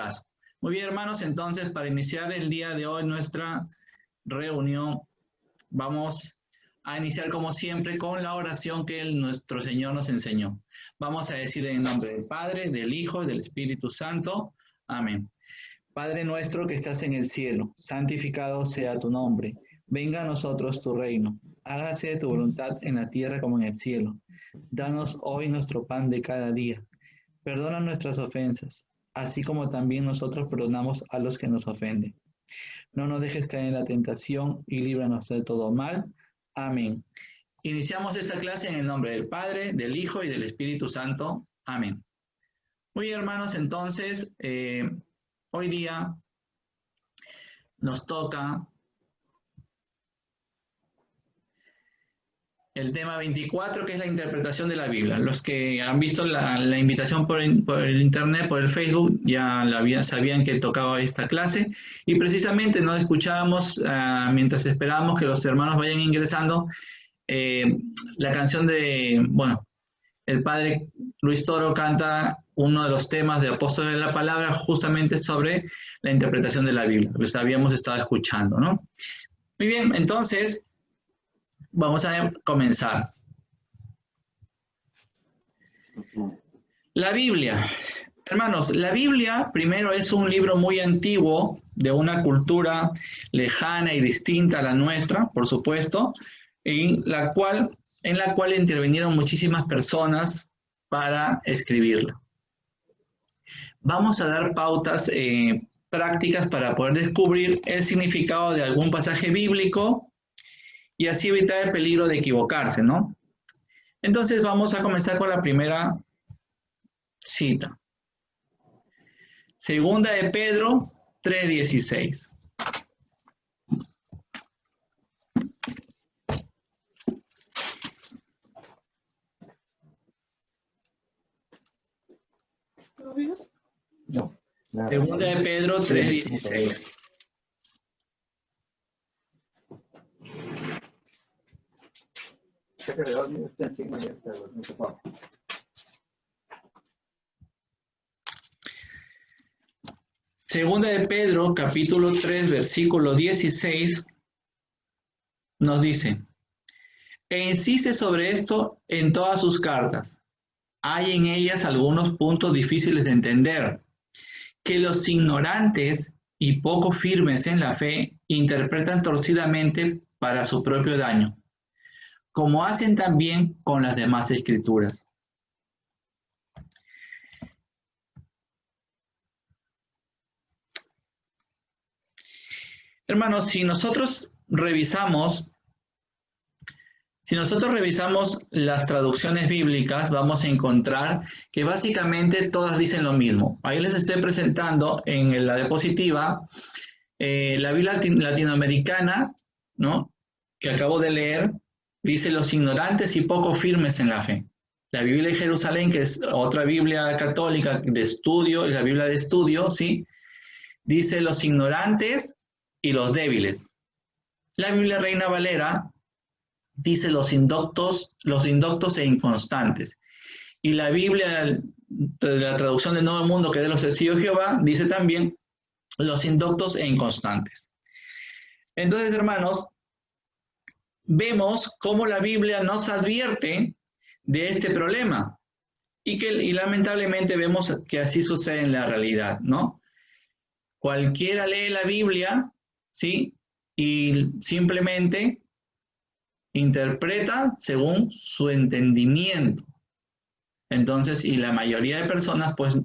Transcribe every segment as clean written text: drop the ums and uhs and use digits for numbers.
caso. Muy bien, hermanos, entonces para iniciar el día de hoy nuestra reunión, vamos a iniciar como siempre con la oración que nuestro Señor nos enseñó. Vamos a decir en el nombre del Padre, del Hijo y del Espíritu Santo. Amén. Padre nuestro que estás en el cielo, santificado sea tu nombre. Venga a nosotros tu reino. Hágase tu voluntad en la tierra como en el cielo. Danos hoy nuestro pan de cada día. Perdona nuestras ofensas, así como también nosotros perdonamos a los que nos ofenden. No nos dejes caer en la tentación y líbranos de todo mal. Amén. Iniciamos esta clase en el nombre del Padre, del Hijo y del Espíritu Santo. Amén. Muy bien, hermanos, entonces, hoy día nos toca el tema 24, que es la interpretación de la Biblia. Los que han visto la invitación por el internet, por el Facebook, ya sabían que tocaba esta clase. Y precisamente nos escuchábamos, mientras esperábamos que los hermanos vayan ingresando, la canción de, bueno, el padre Luis Toro canta uno de los temas de Apóstoles de la Palabra justamente sobre la interpretación de la Biblia. Los habíamos estado escuchando, ¿no? Muy bien, entonces vamos a comenzar. La Biblia. Hermanos, la Biblia primero es un libro muy antiguo de una cultura lejana y distinta a la nuestra, por supuesto, en la cual intervinieron muchísimas personas para escribirla. Vamos a dar pautas prácticas para poder descubrir el significado de algún pasaje bíblico y así evitar el peligro de equivocarse, ¿no? Entonces vamos a comenzar con la primera cita. Segunda de Pedro 3:16. No, nada. Segunda de Pedro 3:16. Segunda de Pedro, capítulo 3, versículo 16, nos dice: e insiste sobre esto en todas sus cartas. Hay en ellas algunos puntos difíciles de entender, que los ignorantes y poco firmes en la fe interpretan torcidamente para su propio daño, como hacen también con las demás escrituras. Hermanos, si nosotros revisamos las traducciones bíblicas, vamos a encontrar que básicamente todas dicen lo mismo. Ahí les estoy presentando en la diapositiva la Biblia latinoamericana, ¿no?, que acabo de leer, dice los ignorantes y poco firmes en la fe. La Biblia de Jerusalén, que es otra Biblia católica de estudio, es la Biblia de estudio, ¿sí?, dice los ignorantes y los débiles. La Biblia Reina Valera dice los indoctos e inconstantes. Y la Biblia, la traducción del Nuevo Mundo, que es de los Testigos de Jehová, dice también los indoctos e inconstantes. Entonces, hermanos, vemos cómo la Biblia nos advierte de este problema y lamentablemente vemos que así sucede en la realidad, ¿no? Cualquiera lee la Biblia, ¿sí?, y simplemente interpreta según su entendimiento. Entonces, y la mayoría de personas pues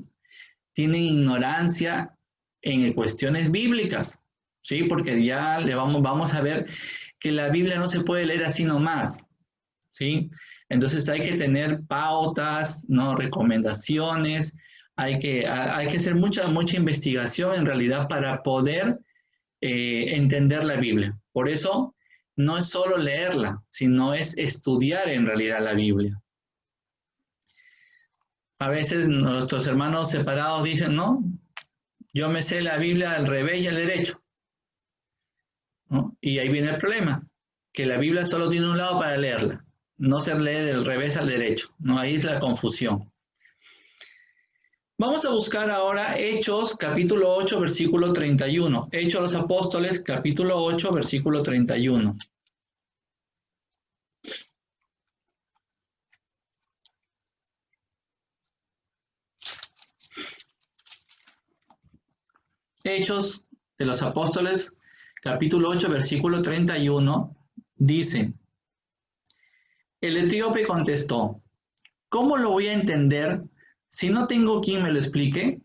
tienen ignorancia en cuestiones bíblicas, ¿sí? Porque ya vamos a ver que la Biblia no se puede leer así nomás, ¿sí? Entonces hay que tener pautas, ¿no?, recomendaciones, hay que hacer mucha investigación en realidad para poder entender la Biblia. Por eso no es solo leerla, sino es estudiar en realidad la Biblia. A veces nuestros hermanos separados dicen, no, yo me sé la Biblia al revés y al derecho, ¿no? Y ahí viene el problema, que la Biblia solo tiene un lado para leerla, no se lee del revés al derecho, ¿no? Ahí es la confusión. Vamos a buscar ahora Hechos, capítulo 8, versículo 31. Hechos de los Apóstoles, capítulo 8, versículo 31. Hechos de los Apóstoles, capítulo 8, versículo 31, dice, el etíope contestó, ¿cómo lo voy a entender si no tengo quien me lo explique?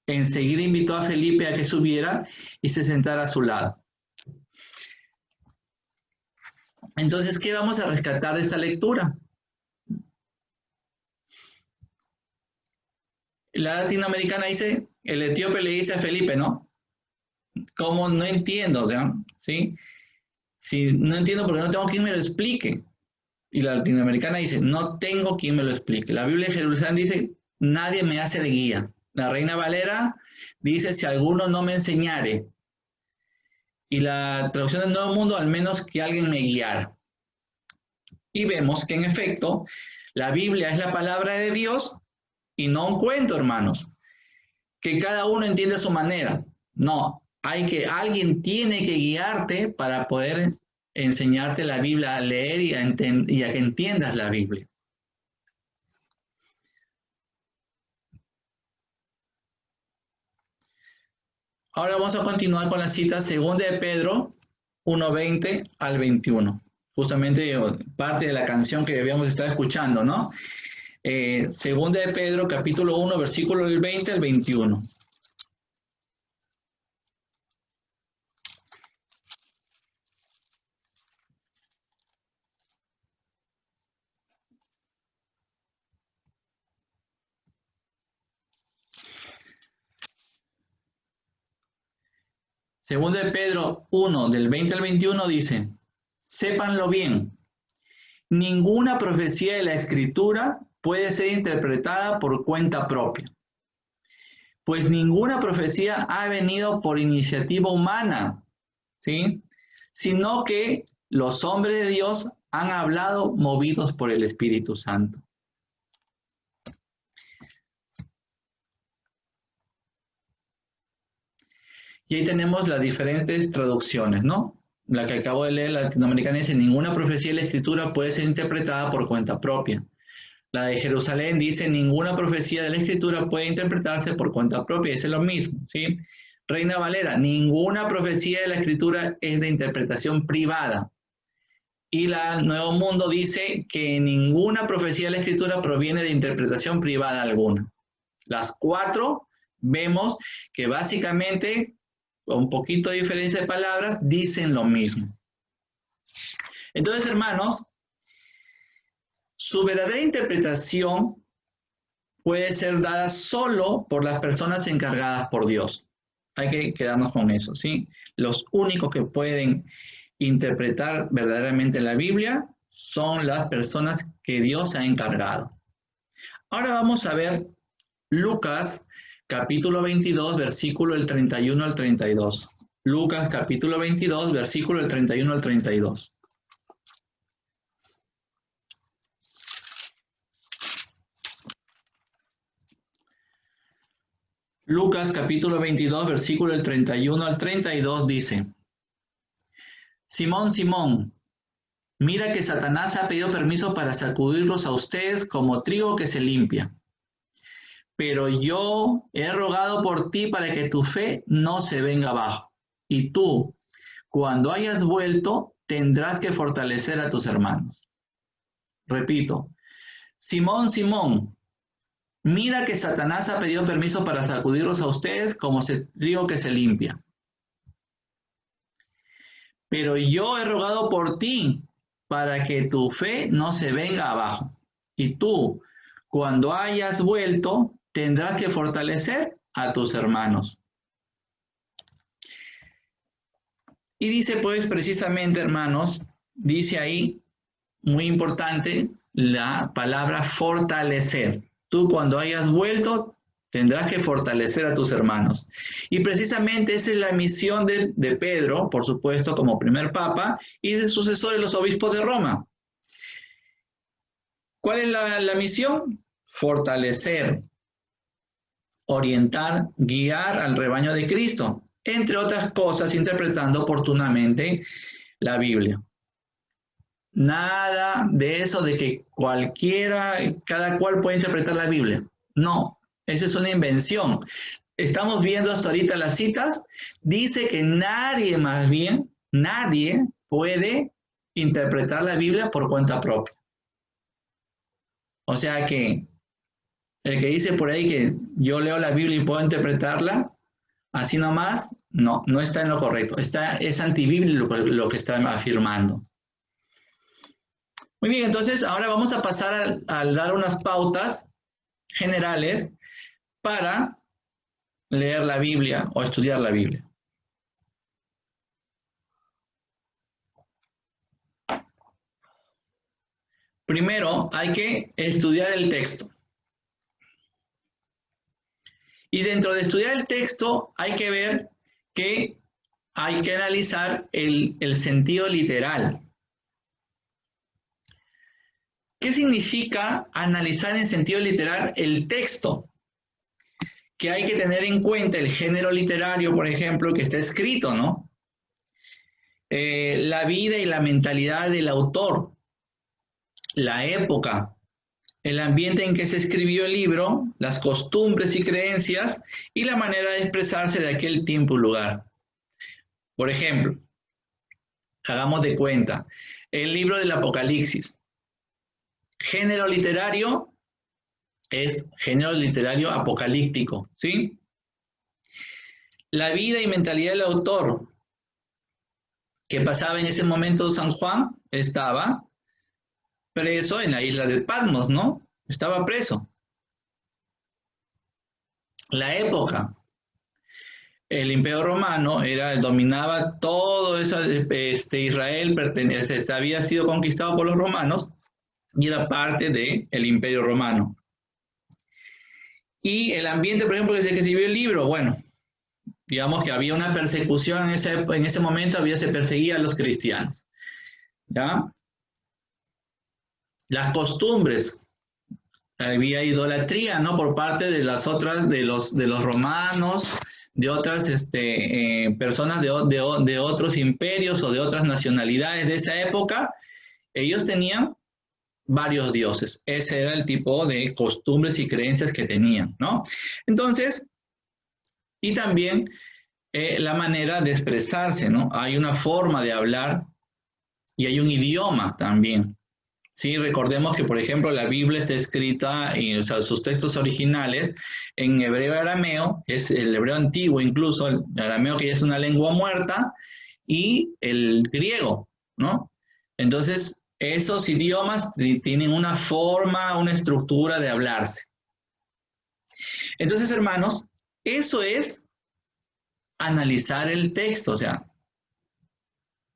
Enseguida invitó a Felipe a que subiera y se sentara a su lado. Entonces, ¿qué vamos a rescatar de esta lectura? La latinoamericana dice, el etíope le dice a Felipe, ¿no? ¿Cómo? No entiendo, o sea, ¿sí? Si no entiendo porque no tengo quien me lo explique. Y la latinoamericana dice, no tengo quien me lo explique. La Biblia de Jerusalén dice, nadie me hace de guía. La Reina Valera dice, si alguno no me enseñare. Y la traducción del Nuevo Mundo, al menos que alguien me guiara. Y vemos que en efecto, la Biblia es la palabra de Dios y no un cuento, hermanos. Que cada uno entiende a su manera. No, alguien tiene que guiarte para poder enseñarte la Biblia a leer y a que entiendas la Biblia. Ahora vamos a continuar con la cita 2 de Pedro 1:20 al 21. Justamente parte de la canción que habíamos estado escuchando, ¿no? 2 de Pedro capítulo 1, versículo del 20 al 21. Segundo de Pedro 1, del 20 al 21 dice, sépanlo bien, ninguna profecía de la Escritura puede ser interpretada por cuenta propia, pues ninguna profecía ha venido por iniciativa humana, ¿sí? Sino que los hombres de Dios han hablado movidos por el Espíritu Santo. Y ahí tenemos las diferentes traducciones, ¿no? La que acabo de leer, la latinoamericana, dice, ninguna profecía de la Escritura puede ser interpretada por cuenta propia. La de Jerusalén dice, ninguna profecía de la Escritura puede interpretarse por cuenta propia. Dice lo mismo, ¿sí? Reina Valera, ninguna profecía de la Escritura es de interpretación privada. Y la Nuevo Mundo dice que ninguna profecía de la Escritura proviene de interpretación privada alguna. Las cuatro vemos que básicamente, con un poquito de diferencia de palabras, dicen lo mismo. Entonces, hermanos, su verdadera interpretación puede ser dada solo por las personas encargadas por Dios. Hay que quedarnos con eso, ¿sí? Los únicos que pueden interpretar verdaderamente la Biblia son las personas que Dios ha encargado. Ahora vamos a ver Lucas capítulo 22, versículo del 31 al 32. Lucas capítulo 22, versículo del 31 al 32. Lucas capítulo 22, versículo del 31 al 32 dice, Simón, Simón, mira que Satanás ha pedido permiso para sacudirlos a ustedes como trigo que se limpia. Pero yo he rogado por ti para que tu fe no se venga abajo. Y tú, cuando hayas vuelto, tendrás que fortalecer a tus hermanos. Repito, Simón, Simón, mira que Satanás ha pedido permiso para sacudirlos a ustedes como trigo que se limpia. Pero yo he rogado por ti para que tu fe no se venga abajo. Y tú, cuando hayas vuelto, tendrás que fortalecer a tus hermanos. Y dice pues precisamente, hermanos, dice ahí, muy importante, la palabra fortalecer. Tú cuando hayas vuelto, tendrás que fortalecer a tus hermanos. Y precisamente esa es la misión de Pedro, por supuesto, como primer papa, y de sucesores, los obispos de Roma. ¿Cuál es la misión? Fortalecer. orientar, guiar al rebaño de Cristo, entre otras cosas, interpretando oportunamente la Biblia. Nada de eso de que cada cual puede interpretar la Biblia. No, esa es una invención. Estamos viendo hasta ahorita las citas, dice que nadie puede interpretar la Biblia por cuenta propia. O sea que el que dice por ahí que yo leo la Biblia y puedo interpretarla, así nomás, no está en lo correcto. Es antibíblico lo que está afirmando. Muy bien, entonces ahora vamos a pasar a dar unas pautas generales para leer la Biblia o estudiar la Biblia. Primero, hay que estudiar el texto. Y dentro de estudiar el texto, hay que ver que hay que analizar el sentido literal. ¿Qué significa analizar en sentido literal el texto? Que hay que tener en cuenta el género literario, por ejemplo, que está escrito, ¿no? La vida y la mentalidad del autor, la época, el ambiente en que se escribió el libro, las costumbres y creencias y la manera de expresarse de aquel tiempo y lugar. Por ejemplo, hagamos de cuenta, el libro del Apocalipsis. Género literario es género literario apocalíptico, ¿sí? La vida y mentalidad del autor, que pasaba en ese momento San Juan, estaba preso en la isla de Patmos, ¿no? Estaba preso. La época, el Imperio Romano dominaba todo eso, Israel había sido conquistado por los romanos y era parte del Imperio Romano. Y el ambiente, por ejemplo, que se escribió el libro, bueno, digamos que había una persecución en ese momento, se perseguía a los cristianos, ¿ya? Las costumbres, había idolatría, ¿no? Por parte de los romanos, de otras personas de otros imperios o de otras nacionalidades de esa época. Ellos tenían varios dioses. Ese era el tipo de costumbres y creencias que tenían, ¿no? Entonces, y también la manera de expresarse, ¿no? Hay una forma de hablar y hay un idioma también. Sí, recordemos que, por ejemplo, la Biblia está escrita, o sea, sus textos originales en hebreo y arameo, es el hebreo antiguo incluso, el arameo que ya es una lengua muerta, y el griego, ¿no? Entonces, esos idiomas tienen una forma, una estructura de hablarse. Entonces, hermanos, eso es analizar el texto, o sea,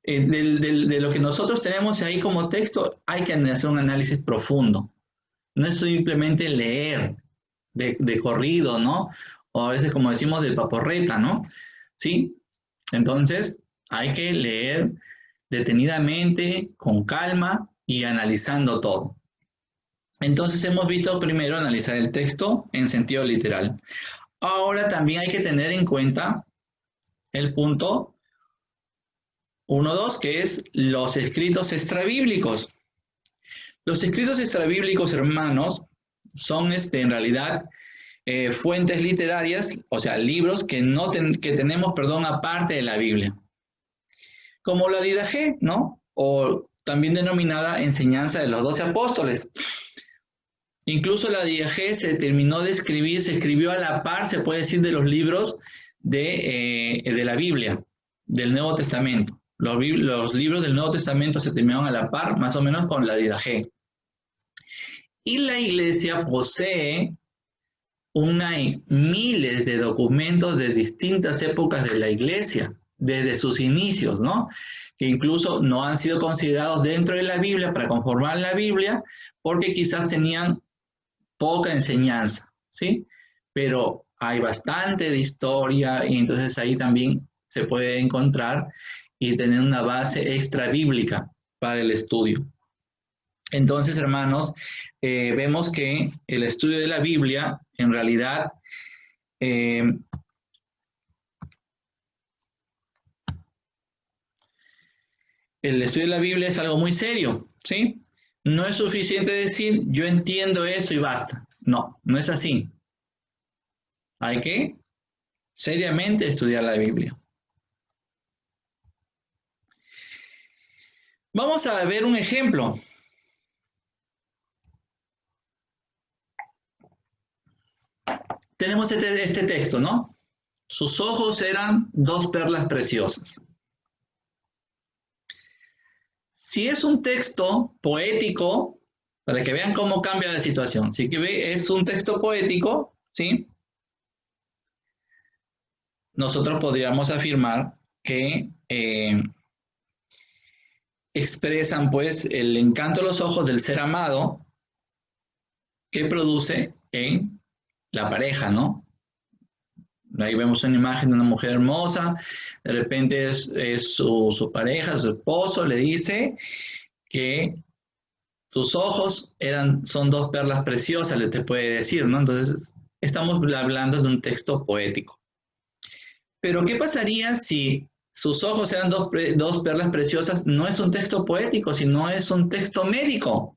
de lo que nosotros tenemos ahí como texto, hay que hacer un análisis profundo. No es simplemente leer de corrido, ¿no? O a veces, como decimos, de paporreta, ¿no? ¿Sí? Entonces, hay que leer detenidamente, con calma y analizando todo. Entonces, hemos visto primero analizar el texto en sentido literal. Ahora también hay que tener en cuenta el punto 1.2, que es los escritos extrabíblicos. Los escritos extrabíblicos, hermanos, son en realidad fuentes literarias, o sea, libros que tenemos, aparte de la Biblia. Como la Didaché, ¿no? O también denominada Enseñanza de los 12 Apóstoles. Incluso la Didaché se terminó de escribir, se escribió a la par, se puede decir, de los libros de la Biblia, del Nuevo Testamento. Los libros del Nuevo Testamento se terminaron a la par, más o menos, con la Didaché. Y la Iglesia posee miles de documentos de distintas épocas de la Iglesia, desde sus inicios, ¿no? Que incluso no han sido considerados dentro de la Biblia para conformar la Biblia, porque quizás tenían poca enseñanza, ¿sí? Pero hay bastante de historia y entonces ahí también se puede encontrar y tener una base extra bíblica para el estudio. Entonces, hermanos, vemos que el estudio de la Biblia, en realidad, el estudio de la Biblia es algo muy serio, ¿sí? No es suficiente decir, yo entiendo eso y basta. No, no es así. Hay que seriamente estudiar la Biblia. Vamos a ver un ejemplo. Tenemos este texto, ¿no? Sus ojos eran dos perlas preciosas. Si es un texto poético, para que vean cómo cambia la situación, si es un texto poético, ¿sí? Nosotros podríamos afirmar que expresan pues el encanto de los ojos del ser amado que produce en la pareja, ¿no? Ahí vemos una imagen de una mujer hermosa, de repente es su pareja, su esposo, le dice que tus ojos son dos perlas preciosas, le te puede decir, ¿no? Entonces, estamos hablando de un texto poético. Pero, ¿qué pasaría si sus ojos eran dos perlas preciosas? No es un texto poético, sino es un texto médico.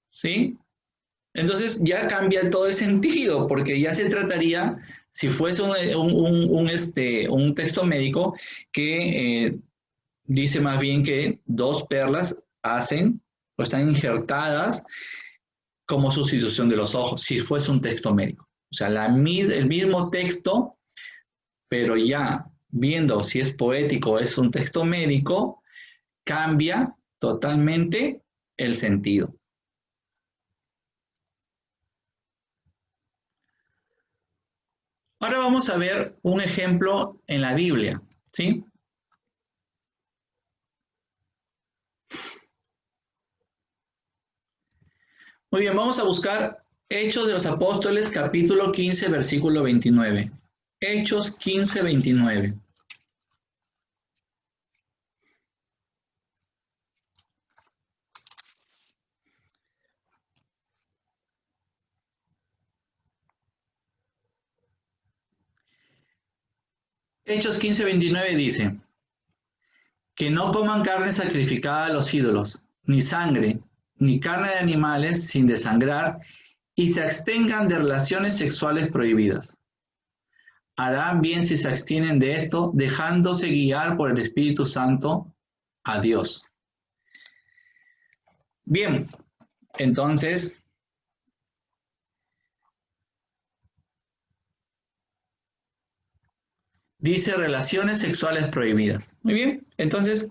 ¿Sí? Entonces ya cambia todo el sentido, porque ya se trataría, si fuese un texto médico, que dice más bien que dos perlas hacen o están injertadas como sustitución de los ojos, si fuese un texto médico. O sea, el mismo texto, pero ya viendo si es poético o es un texto médico, cambia totalmente el sentido. Ahora vamos a ver un ejemplo en la Biblia, ¿sí? Muy bien, vamos a buscar Hechos de los Apóstoles, capítulo 15, versículo 29. Hechos 15, 29. Hechos 15, 29 dice, que no coman carne sacrificada a los ídolos, ni sangre, ni carne de animales sin desangrar, y se abstengan de relaciones sexuales prohibidas. Harán bien si se abstienen de esto, dejándose guiar por el Espíritu Santo a Dios. Bien, entonces, dice relaciones sexuales prohibidas. Muy bien, entonces,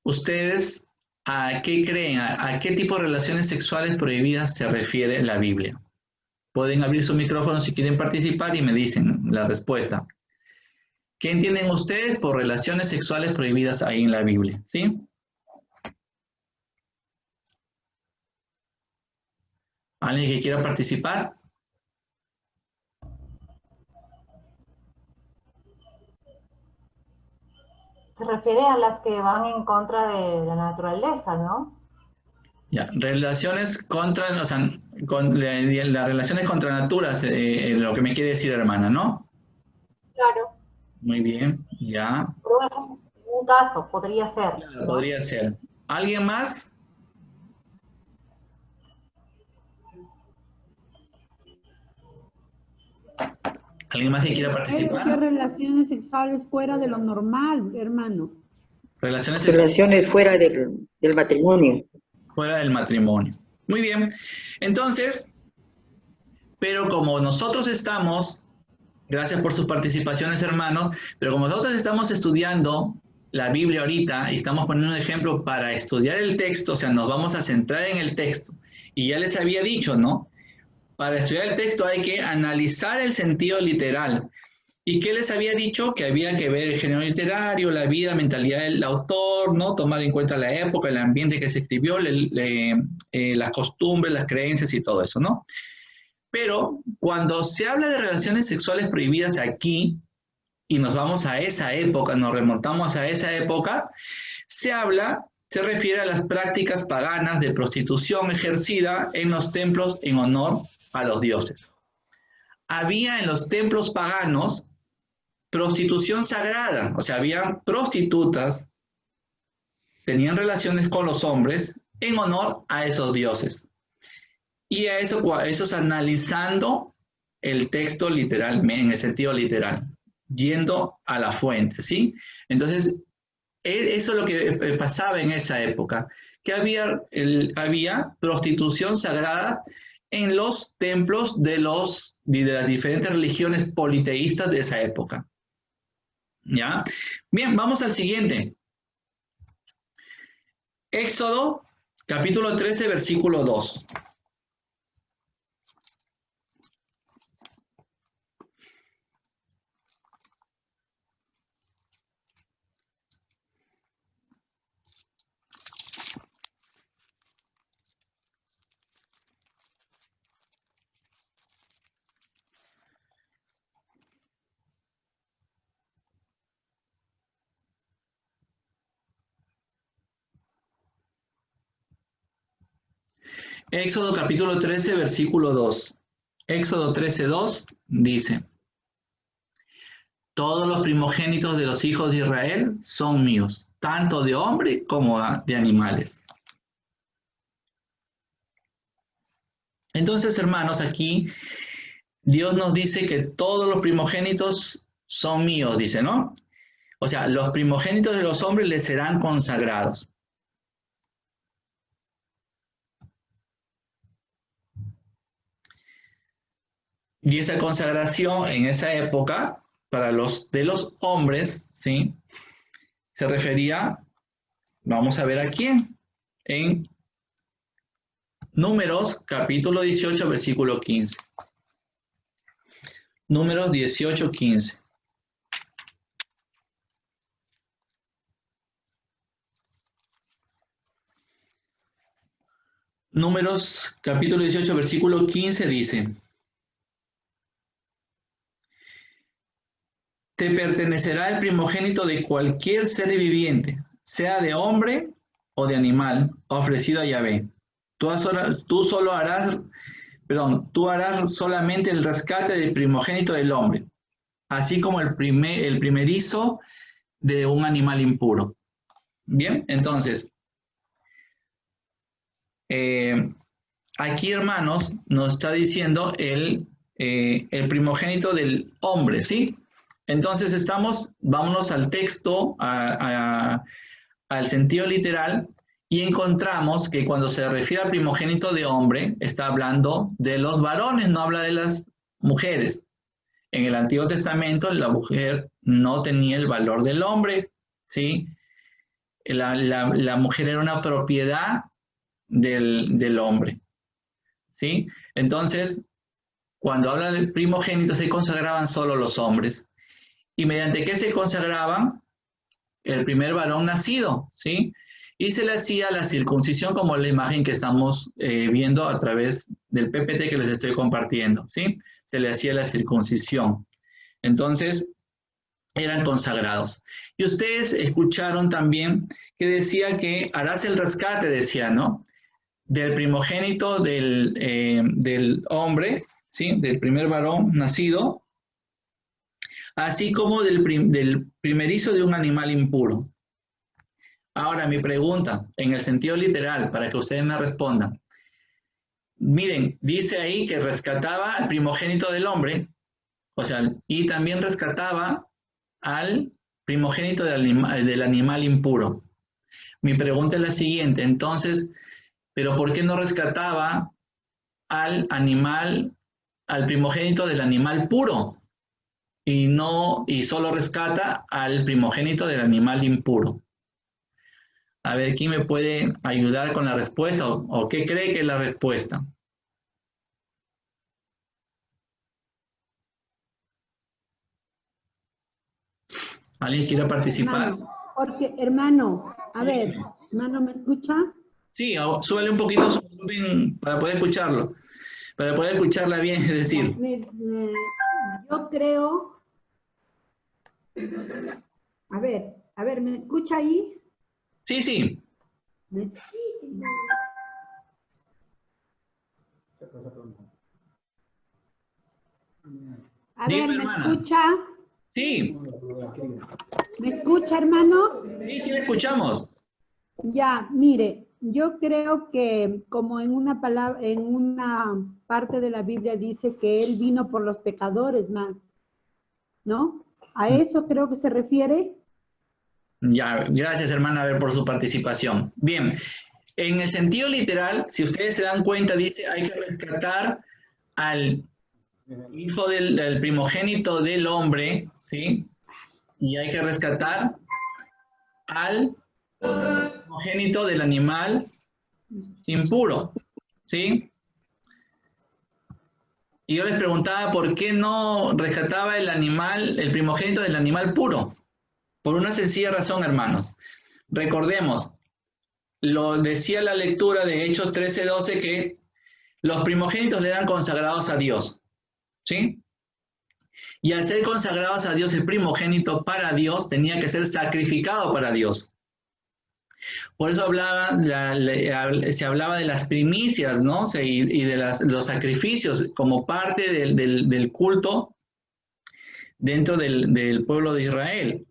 ¿ustedes a qué creen? ¿A qué tipo de relaciones sexuales prohibidas se refiere la Biblia? Pueden abrir su micrófono si quieren participar y me dicen la respuesta. ¿Qué entienden ustedes por relaciones sexuales prohibidas ahí en la Biblia? ¿Sí? ¿Alguien que quiera participar? Se refiere a las que van en contra de la naturaleza, ¿no? Ya, relaciones contra, o sea, las relaciones contra natura, lo que me quiere decir hermana, ¿no? Claro. Muy bien, ya. Por ejemplo, un caso podría ser, Claro, ¿no? podría ser. ¿Alguien más? ¿Alguien más que quiera ¿Qué participar? relaciones sexuales fuera de lo normal, hermano? Relaciones sexuales Relaciones fuera del matrimonio. fuera del matrimonio. Muy bien. Entonces, pero como nosotros estamos, gracias por sus participaciones, hermanos, pero como nosotros estamos estudiando la Biblia ahorita y estamos poniendo un ejemplo para estudiar el texto, o sea, nos vamos a centrar en el texto. Y ya les había dicho, ¿no? Para estudiar el texto hay que analizar el sentido literal. ¿Y qué les había dicho? Que había que ver el género literario, la vida, mentalidad del autor, ¿no? Tomar en cuenta la época, el ambiente que se escribió, las costumbres, las creencias y todo eso, ¿no? Pero cuando se habla de relaciones sexuales prohibidas aquí, y nos vamos a esa época, nos remontamos a esa época, se habla se refiere a las prácticas paganas de prostitución ejercida en los templos en honor a los dioses. Había en los templos paganos prostitución sagrada, o sea, había prostitutas, tenían relaciones con los hombres en honor a esos dioses. Y a eso es analizando el texto literalmente, en el sentido literal, yendo a la fuente, ¿sí? Entonces, eso es lo que pasaba en esa época, que había prostitución sagrada en los templos de las diferentes religiones politeístas de esa época. ¿Ya? Bien, vamos al siguiente. Éxodo, capítulo 13, versículo 2. Éxodo capítulo 13, versículo 2. Éxodo 13, 2 dice: todos los primogénitos de los hijos de Israel son míos, tanto de hombre como de animales. Entonces, hermanos, aquí Dios nos dice que todos los primogénitos son míos, dice, ¿no? O sea, los primogénitos de los hombres les serán consagrados. Y esa consagración en esa época, para los de los hombres, ¿sí? Se refería, vamos a ver aquí, en Números, capítulo 18, versículo 15. Números 18, 15. Números, capítulo 18, versículo 15 dice: te pertenecerá el primogénito de cualquier ser viviente, sea de hombre o de animal, ofrecido a Yahvé. Tú harás solamente el rescate del primogénito del hombre, así como el primerizo de un animal impuro. Bien, entonces, aquí, hermanos, nos está diciendo el primogénito del hombre, ¿sí? Entonces vámonos al texto, al sentido literal, y encontramos que cuando se refiere al primogénito de hombre, está hablando de los varones, no habla de las mujeres. En el Antiguo Testamento, la mujer no tenía el valor del hombre, ¿sí? La mujer era una propiedad del hombre, ¿sí? Entonces, cuando habla del primogénito, se consagraban solo los hombres. ¿Y mediante qué se consagraban? El primer varón nacido, ¿sí? Y se le hacía la circuncisión, como la imagen que estamos viendo a través del PPT que les estoy compartiendo, ¿sí? Se le hacía la circuncisión. Entonces, eran consagrados. Y ustedes escucharon también que decía que harás el rescate, decía, ¿no? Del primogénito del hombre, ¿sí? Del primer varón nacido, así como del primerizo de un animal impuro. Ahora, mi pregunta, en el sentido literal, para que ustedes me respondan. Miren, dice ahí que rescataba al primogénito del hombre, o sea, y también rescataba al primogénito del animal impuro. Mi pregunta es la siguiente, entonces, ¿pero por qué no rescataba al primogénito del animal puro? Y solo rescata al primogénito del animal impuro. A ver, ¿quién me puede ayudar con la respuesta o qué cree que es la respuesta? ¿Alguien quiere participar? Porque, hermano, a ver, hermano, ¿me escucha? Sí, súbele un poquito su volumen para poder escucharlo, para poder escucharla bien, es decir. Yo creo, a ver, ¿me escucha ahí? Sí, sí. A Dime, ver, ¿me hermana. escucha? Sí, ¿Me escucha, hermano? sí, le escuchamos. Ya, mire, yo creo que como en una palabra, en una parte de la Biblia dice que Él vino por los pecadores, ¿no? ¿A eso creo que se refiere? Ya, gracias, hermana, a ver, por su participación. Bien, en el sentido literal, si ustedes se dan cuenta, dice, hay que rescatar al hijo del primogénito del hombre, ¿sí? Y hay que rescatar al primogénito del animal impuro, ¿sí? Y yo les preguntaba por qué no rescataba el animal, el primogénito del animal puro. Por una sencilla razón, hermanos. Recordemos, lo decía la lectura de Hechos 13:12 que los primogénitos le eran consagrados a Dios, ¿sí? Y al ser consagrados a Dios, el primogénito para Dios tenía que ser sacrificado para Dios. Por eso se hablaba de las primicias, ¿no? Y de los sacrificios como parte del culto dentro del pueblo de Israel.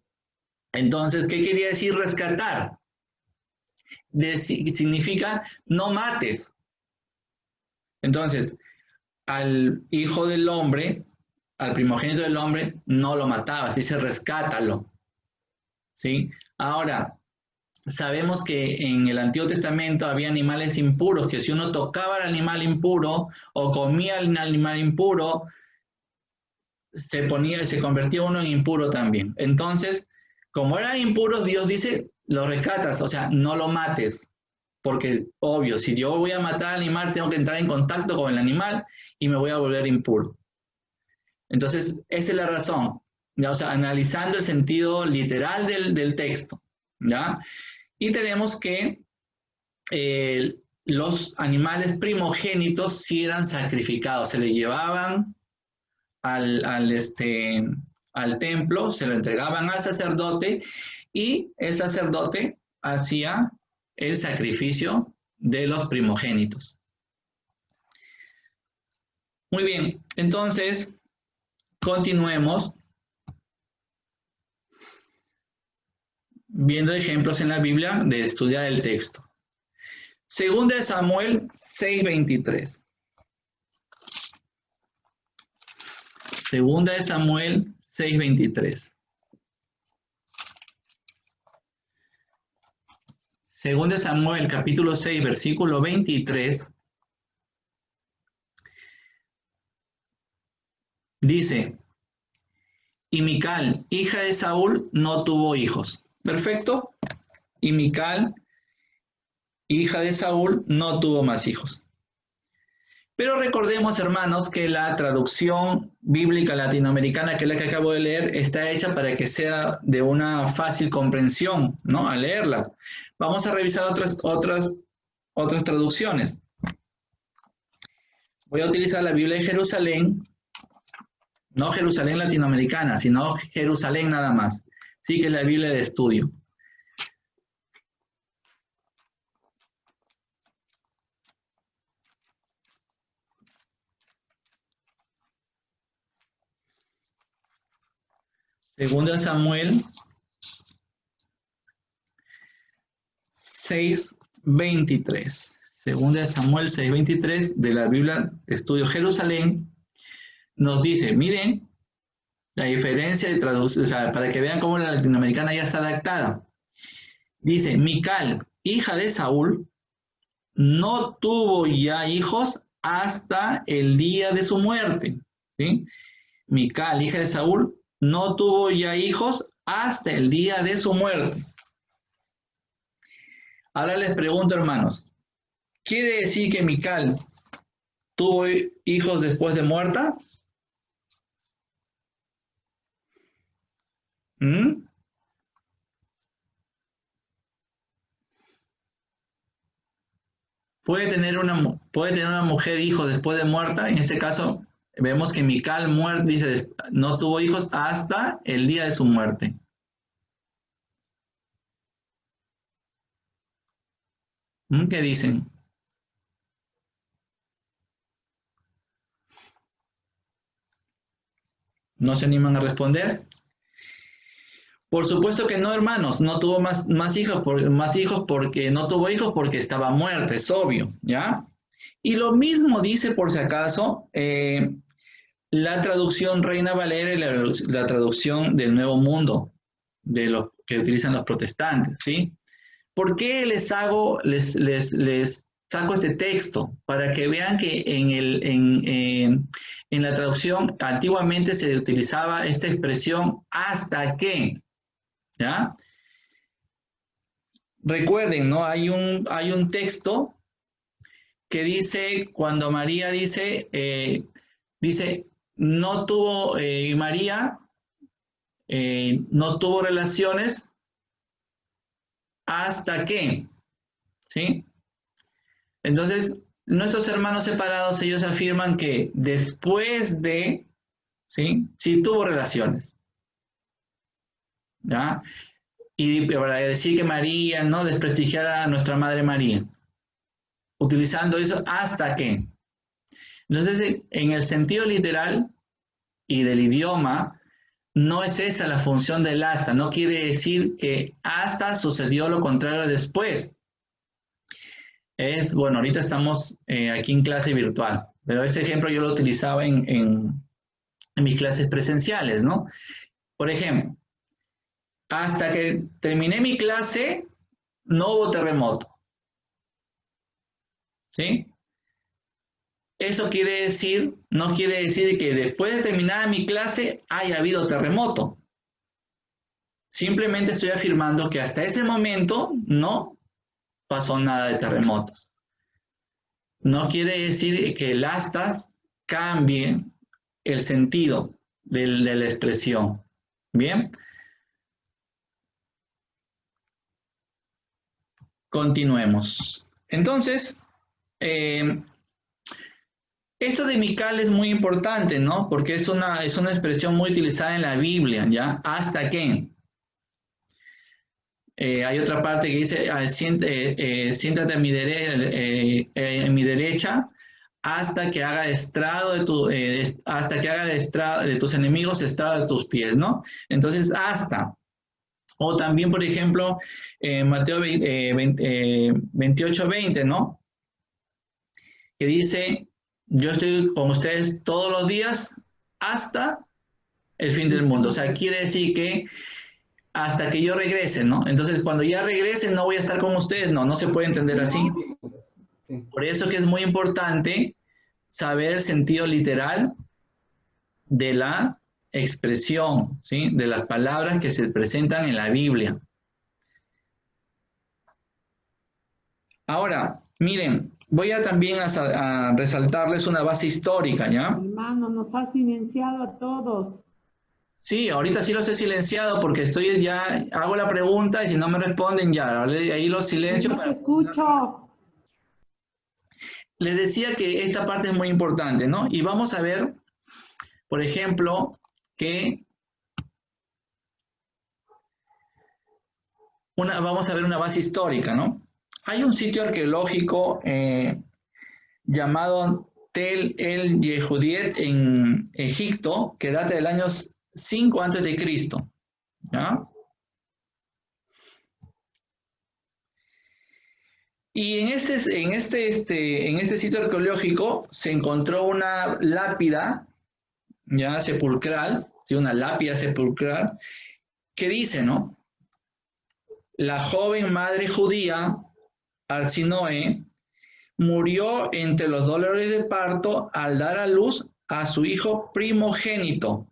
Entonces, ¿qué quería decir rescatar? Significa no mates. Entonces, al hijo del hombre, al primogénito del hombre, no lo matabas, dice rescátalo. ¿Sí? Ahora, sabemos que en el Antiguo Testamento había animales impuros, que si uno tocaba al animal impuro o comía al animal impuro, se convertía uno en impuro también. Entonces, como eran impuros, Dios dice, lo rescatas, o sea, no lo mates. Porque, obvio, si yo voy a matar al animal, tengo que entrar en contacto con el animal y me voy a volver impuro. Entonces, esa es la razón, ¿ya? O sea, analizando el sentido literal del texto, ¿ya? Y tenemos que los animales primogénitos sí eran sacrificados, se le llevaban al templo, se lo entregaban al sacerdote y el sacerdote hacía el sacrificio de los primogénitos. Muy bien, entonces continuemos viendo ejemplos en la Biblia de estudiar el texto. Segunda de Samuel 6:23. Segunda de Samuel 6:23. Segunda de Samuel capítulo 6 versículo 23. Dice, y Mical, hija de Saúl, no tuvo hijos. Perfecto. Y Mical, hija de Saúl, no tuvo más hijos. Pero recordemos, hermanos, que la traducción bíblica latinoamericana, que es la que acabo de leer, está hecha para que sea de una fácil comprensión, ¿no? Al leerla. Vamos a revisar otras traducciones. Voy a utilizar la Biblia de Jerusalén, no Jerusalén latinoamericana, sino Jerusalén nada más. Sí, que es la Biblia de estudio. Segundo Samuel 6:23. Segunda Samuel 6:23 de la Biblia Estudio Jerusalén nos dice, miren la diferencia de traducción, o sea, para que vean cómo la latinoamericana ya está adaptada. Dice, Mical, hija de Saúl, no tuvo ya hijos hasta el día de su muerte. ¿Sí? Mical, hija de Saúl, no tuvo ya hijos hasta el día de su muerte. Ahora les pregunto, hermanos, ¿quiere decir que Mical tuvo hijos después de muerta? ¿Mm? ¿Puede tener una mujer hijos después de muerta? En este caso, vemos que Mical dice, no tuvo hijos hasta el día de su muerte. ¿Qué dicen? ¿No se animan a responder? Por supuesto que no, hermanos. No tuvo más hijos porque no tuvo hijos porque estaba muerta, es obvio, ¿ya? Y lo mismo dice, por si acaso, la traducción Reina Valera y la traducción del Nuevo Mundo, de lo que utilizan los protestantes, ¿sí? ¿Por qué les saco este texto? Para que vean que en la traducción antiguamente se utilizaba esta expresión hasta que, ¿ya? Recuerden, ¿no? Hay un texto que dice, cuando María dice, no tuvo, María no tuvo relaciones hasta que, ¿sí? Entonces, nuestros hermanos separados, ellos afirman que después de, ¿sí? Sí tuvo relaciones, ¿ya? Y para decir que María no desprestigiara a nuestra Madre María, utilizando eso hasta que. Entonces, en el sentido literal y del idioma, no es esa la función del hasta. No quiere decir que hasta sucedió lo contrario después. Bueno, ahorita estamos aquí en clase virtual, pero este ejemplo yo lo utilizaba en mis clases presenciales, ¿no? Por ejemplo, hasta que terminé mi clase, no hubo terremoto. ¿Sí? Eso quiere decir, no quiere decir que después de terminar mi clase haya habido terremoto. Simplemente estoy afirmando que hasta ese momento no pasó nada de terremotos. No quiere decir que el hasta cambie el sentido de la expresión. ¿Bien? Continuemos. Entonces, esto de Mical es muy importante, ¿no? Porque es una expresión muy utilizada en la Biblia, ¿ya? ¿Hasta qué? Hay otra parte que dice, siéntate en mi derecha hasta que haga estrado de tus enemigos estrado de tus pies, ¿no? Entonces, hasta. O también, por ejemplo, Mateo 28:20, ¿no? Que dice, yo estoy con ustedes todos los días hasta el fin del mundo. O sea, quiere decir que hasta que yo regrese, ¿no? Entonces, cuando ya regrese, no voy a estar con ustedes. No se puede entender así. Por eso que es muy importante saber el sentido literal de la expresión, ¿sí? De las palabras que se presentan en la Biblia. Ahora, miren, voy a también a resaltarles una base histórica, ¿ya? Hermano, nos ha silenciado a todos. Sí, ahorita sí los he silenciado porque hago la pregunta y si no me responden ya, ahí los silencio. No te escucho. Les decía que esta parte es muy importante, ¿no? Y vamos a ver, por ejemplo, que vamos a ver una base histórica, ¿no? Hay un sitio arqueológico llamado Tel el Yehudiet en Egipto que data del año 5 a.C., ¿ya? Y en este sitio arqueológico se encontró una lápida, ya sepulcral, ¿sí? Una lápida sepulcral, que dice, ¿no? La joven madre judía, Arsinoe, murió entre los dolores de parto al dar a luz a su hijo primogénito,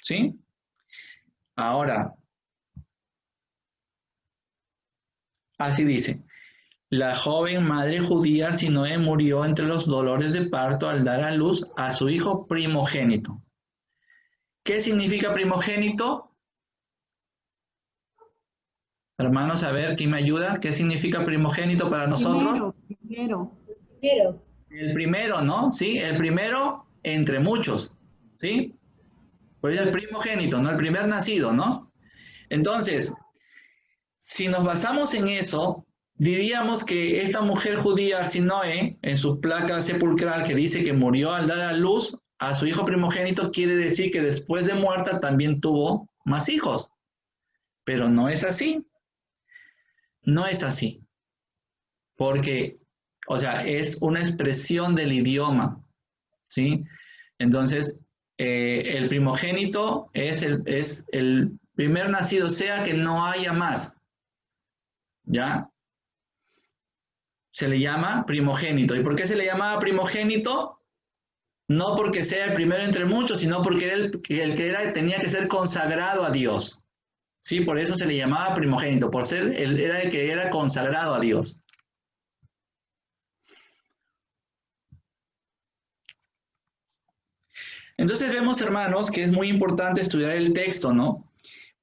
¿sí? Ahora, así dice. La joven madre judía Arsinoe murió entre los dolores de parto al dar a luz a su hijo primogénito. ¿Qué significa primogénito? Hermanos, a ver, ¿quién me ayuda? ¿Qué significa primogénito para nosotros? Primero. El primero, ¿no? Sí, el primero entre muchos, ¿sí? Pues el primogénito, ¿no? El primer nacido, ¿no? Entonces, si nos basamos en eso, diríamos que esta mujer judía, Arsinoe, en su placa sepulcral que dice que murió al dar a luz a su hijo primogénito, quiere decir que después de muerta también tuvo más hijos. Pero no es así. No es así. Porque, o sea, es una expresión del idioma, ¿sí? Entonces, el primogénito es el primer nacido, sea que no haya más, ¿ya? Se le llama primogénito. ¿Y por qué se le llamaba primogénito? No porque sea el primero entre muchos, sino porque era el que tenía que ser consagrado a Dios. Sí, por eso se le llamaba primogénito, por ser era el que era consagrado a Dios. Entonces vemos, hermanos, que es muy importante estudiar el texto, ¿no?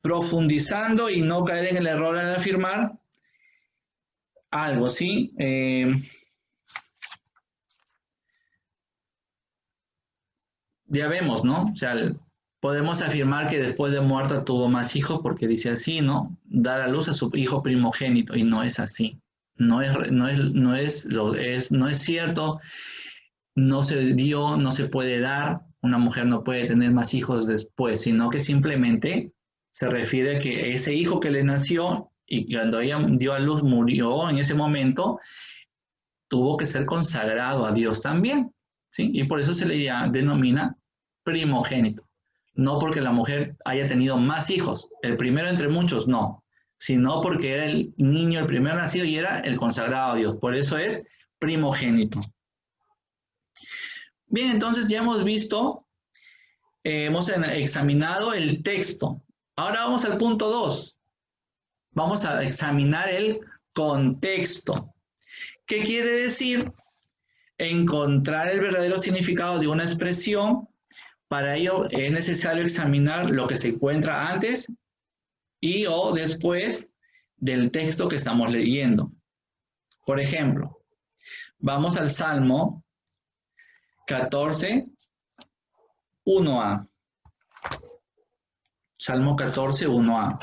Profundizando y no caer en el error al afirmar algo, ¿sí? Ya vemos, ¿no? O sea, podemos afirmar que después de muerta tuvo más hijos porque dice así, ¿no? Dar a luz a su hijo primogénito, y no es así. No es cierto, no se dio, no se puede dar, una mujer no puede tener más hijos después, sino que simplemente se refiere a que ese hijo que le nació y cuando ella dio a luz murió en ese momento, tuvo que ser consagrado a Dios también, ¿sí? Y por eso se le denomina primogénito. No porque la mujer haya tenido más hijos, el primero entre muchos, no, sino porque era el niño, el primer nacido y era el consagrado a Dios. Por eso es primogénito. Bien, entonces ya hemos visto, hemos examinado el texto. Ahora vamos al punto 2. Vamos a examinar el contexto. ¿Qué quiere decir? Encontrar el verdadero significado de una expresión. Para ello es necesario examinar lo que se encuentra antes y o después del texto que estamos leyendo. Por ejemplo, vamos al Salmo 14, 1a. Salmo 14, 1a.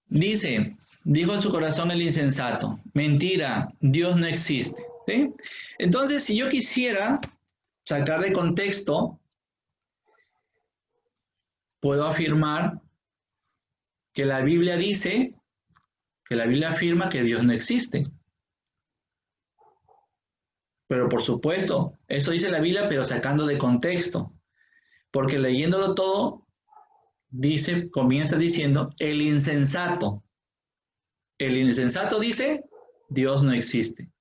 Dice, dijo en su corazón el insensato, mentira, Dios no existe. ¿Sí? Entonces, si yo quisiera sacar de contexto, puedo afirmar que la Biblia dice, que la Biblia afirma que Dios no existe. Pero por supuesto, eso dice la Biblia, pero sacando de contexto. Porque leyéndolo todo, dice, comienza diciendo, el insensato. El insensato dice, Dios no existe.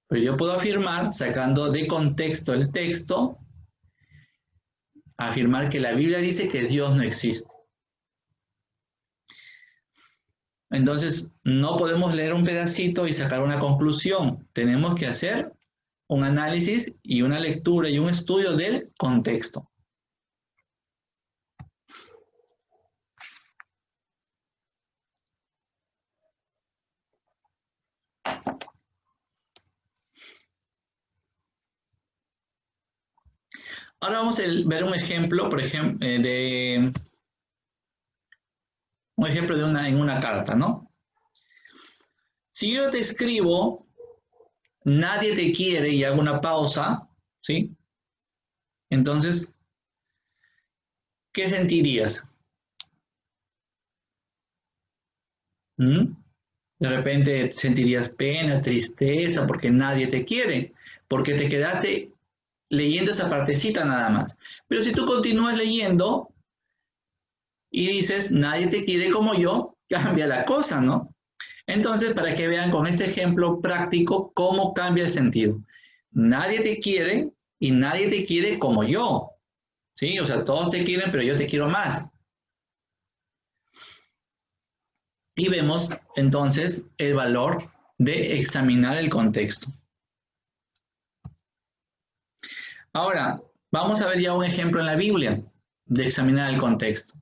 Pero yo puedo afirmar, sacando de contexto el texto, afirmar que la Biblia dice que Dios no existe. Entonces, no podemos leer un pedacito y sacar una conclusión. Tenemos que hacer un análisis y una lectura y un estudio del contexto. Ahora vamos a ver un ejemplo, por ejemplo, en una carta, ¿no? Si yo te escribo, nadie te quiere y hago una pausa, ¿sí? Entonces, ¿qué sentirías? De repente sentirías pena, tristeza, porque nadie te quiere, porque te quedaste leyendo esa partecita nada más. Pero si tú continúas leyendo y dices, nadie te quiere como yo, cambia la cosa, ¿no? Entonces, para que vean con este ejemplo práctico cómo cambia el sentido. Nadie te quiere y nadie te quiere como yo, ¿sí? O sea, todos te quieren, pero yo te quiero más. Y vemos entonces el valor de examinar el contexto. Ahora, vamos a ver ya un ejemplo en la Biblia de examinar el contexto.